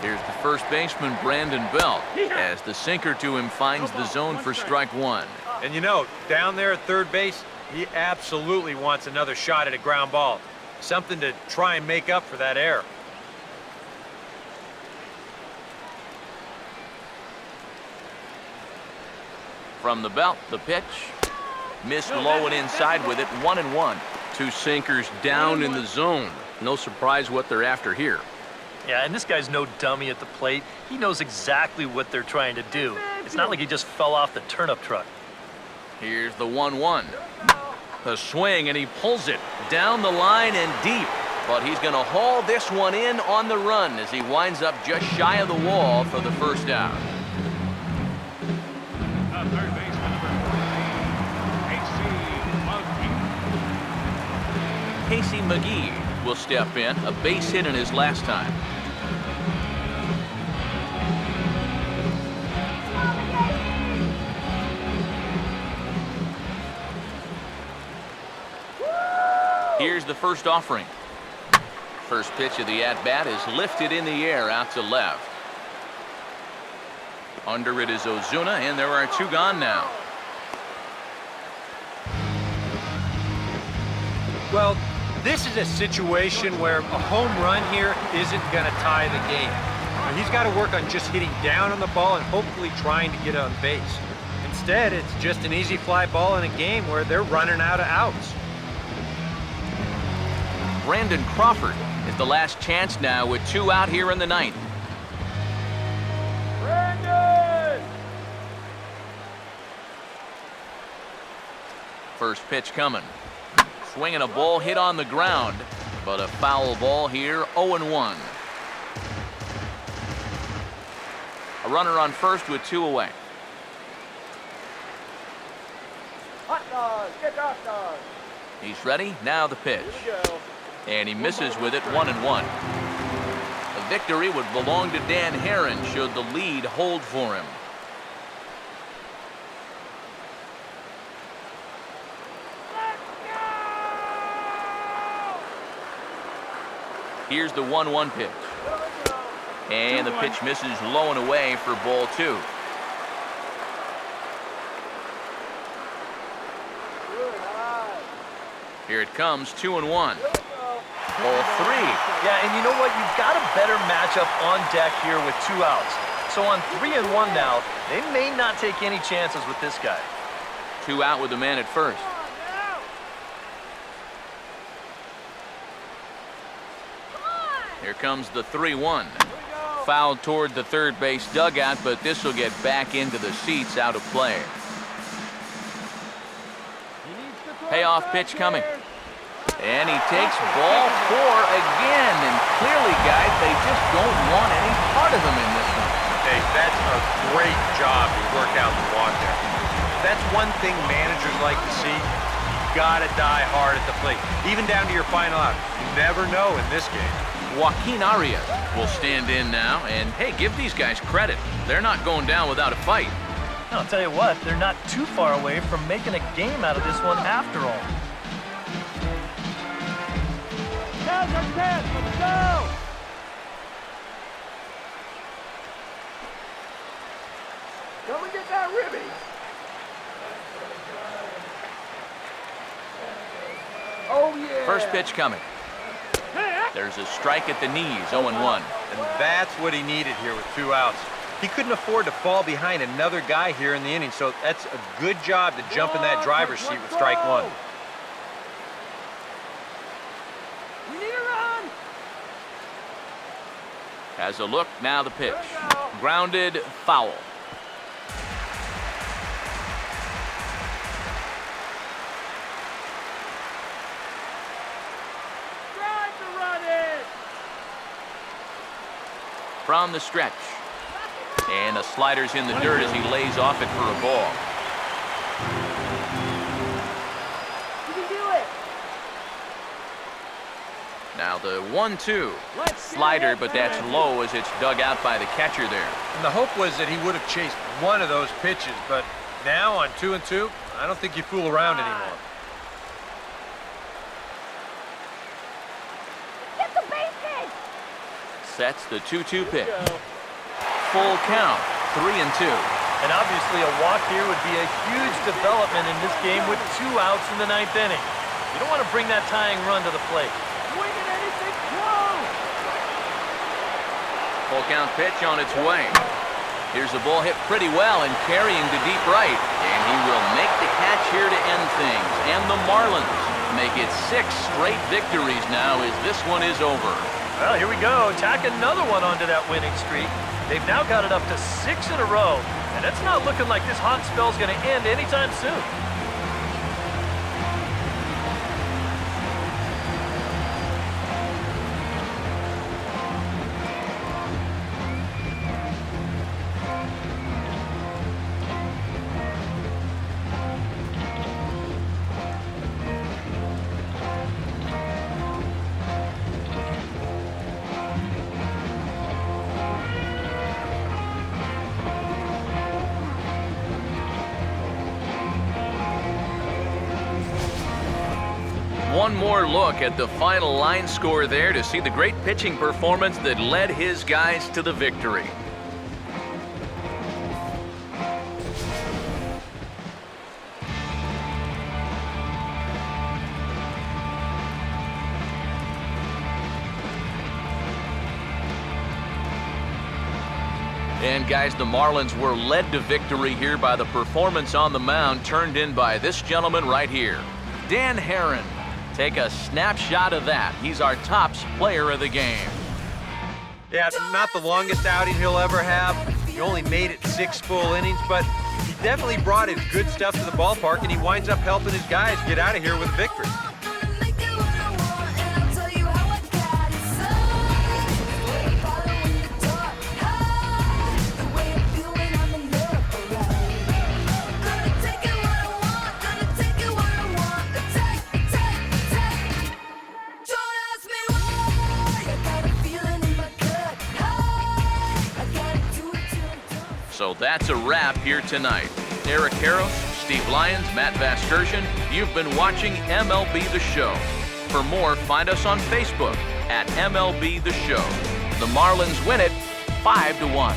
Here's the first baseman, Brandon Belt, as the sinker to him finds the zone for strike one. And you know, down there at third base, he absolutely wants another shot at a ground ball. Something to try and make up for that error. From the belt, the pitch. Missed low and inside with it, 1-1. Two sinkers down in the zone. No surprise what they're after here. Yeah, and this guy's no dummy at the plate. He knows exactly what they're trying to do. It's not like he just fell off the turnip truck. Here's the 1-1. A swing, and he pulls it down the line and deep. But he's going to haul this one in on the run as he winds up just shy of the wall for the first out. The third baseman, number 14, Casey McGee will step in, a base hit in his last time. Here's the first offering. First pitch of the at-bat is lifted in the air out to left. Under it is Ozuna, and there are two gone now. Well, this is a situation where a home run here isn't going to tie the game. Now, he's got to work on just hitting down on the ball and hopefully trying to get on base. Instead, it's just an easy fly ball in a game where they're running out of outs. Brandon Crawford is the last chance now with two out here in the ninth. Brandon! First pitch coming. Swinging a ball hit on the ground, but a foul ball here, 0-1. A runner on first with two away. Hot dog! Get hot dog! He's ready, now the pitch. Here we go. And he misses with it, 1-1. The victory would belong to Dan Herron should the lead hold for him. Here's the 1-1 pitch. And the pitch misses low and away for ball two. Here it comes, 2-1. Ball three. Yeah, and you know what? You've got a better matchup on deck here with two outs. So on 3-1 now, they may not take any chances with this guy. Two out with the man at first. Here comes the 3-1. Fouled toward the third base dugout, but this will get back into the seats, out of play. Payoff pitch coming. And he takes ball four again. And clearly, guys, they just don't want any part of him in this one. Hey, that's a great job to work out the walk there. That's one thing managers like to see. gotta die hard at the plate, even down to your final out. You never know in this game. Joaquin Arias will stand in now, and hey, give these guys credit. They're not going down without a fight. I'll tell you what, they're not too far away from making a game out of this one after all. Now's our chance. Let's go. Come and get that ribby. Oh, yeah. First pitch coming. There's a strike at the knees, 0-1. And that's what he needed here with 2 outs. He couldn't afford to fall behind another guy here in the inning, so that's a good job to jump in that driver's seat with strike 1. We need a run. Has a look, now the pitch. Grounded, foul. Drive to run it. From the stretch. And the slider's in the dirt as he lays off it for a ball. You can do it. Now the 1-2. Slider, but that's low as it's dug out by the catcher there. And the hope was that he would have chased one of those pitches, but now on 2-2, I don't think you fool around anymore. Get the bases! Sets the 2-2 pitch. Full count, 3-2. And obviously a walk here would be a huge development in this game with 2 outs in the 9th inning. You don't want to bring that tying run to the plate. Swinging anything close. Full count pitch on its way. Here's the ball hit pretty well and carrying to deep right. And he will make the catch here to end things. And the Marlins make it 6 straight victories now as this one is over. Well, here we go. Tack another one onto that winning streak. They've now got it up to 6 in a row, and it's not looking like this hot spell's going to end anytime soon. One more look at the final line score there to see the great pitching performance that led his guys to the victory. And guys, the Marlins were led to victory here by the performance on the mound turned in by this gentleman right here, Dan Herron. Take a snapshot of that. He's our tops player of the game. Yeah, not the longest outing he'll ever have. He only made it 6 full innings, but he definitely brought his good stuff to the ballpark, and he winds up helping his guys get out of here with a victory. So that's a wrap here tonight. Eric Harrow, Steve Lyons, Matt Vasgersian, you've been watching MLB The Show. For more, find us on Facebook at MLB The Show. The Marlins win it 5-1.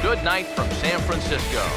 Good night from San Francisco.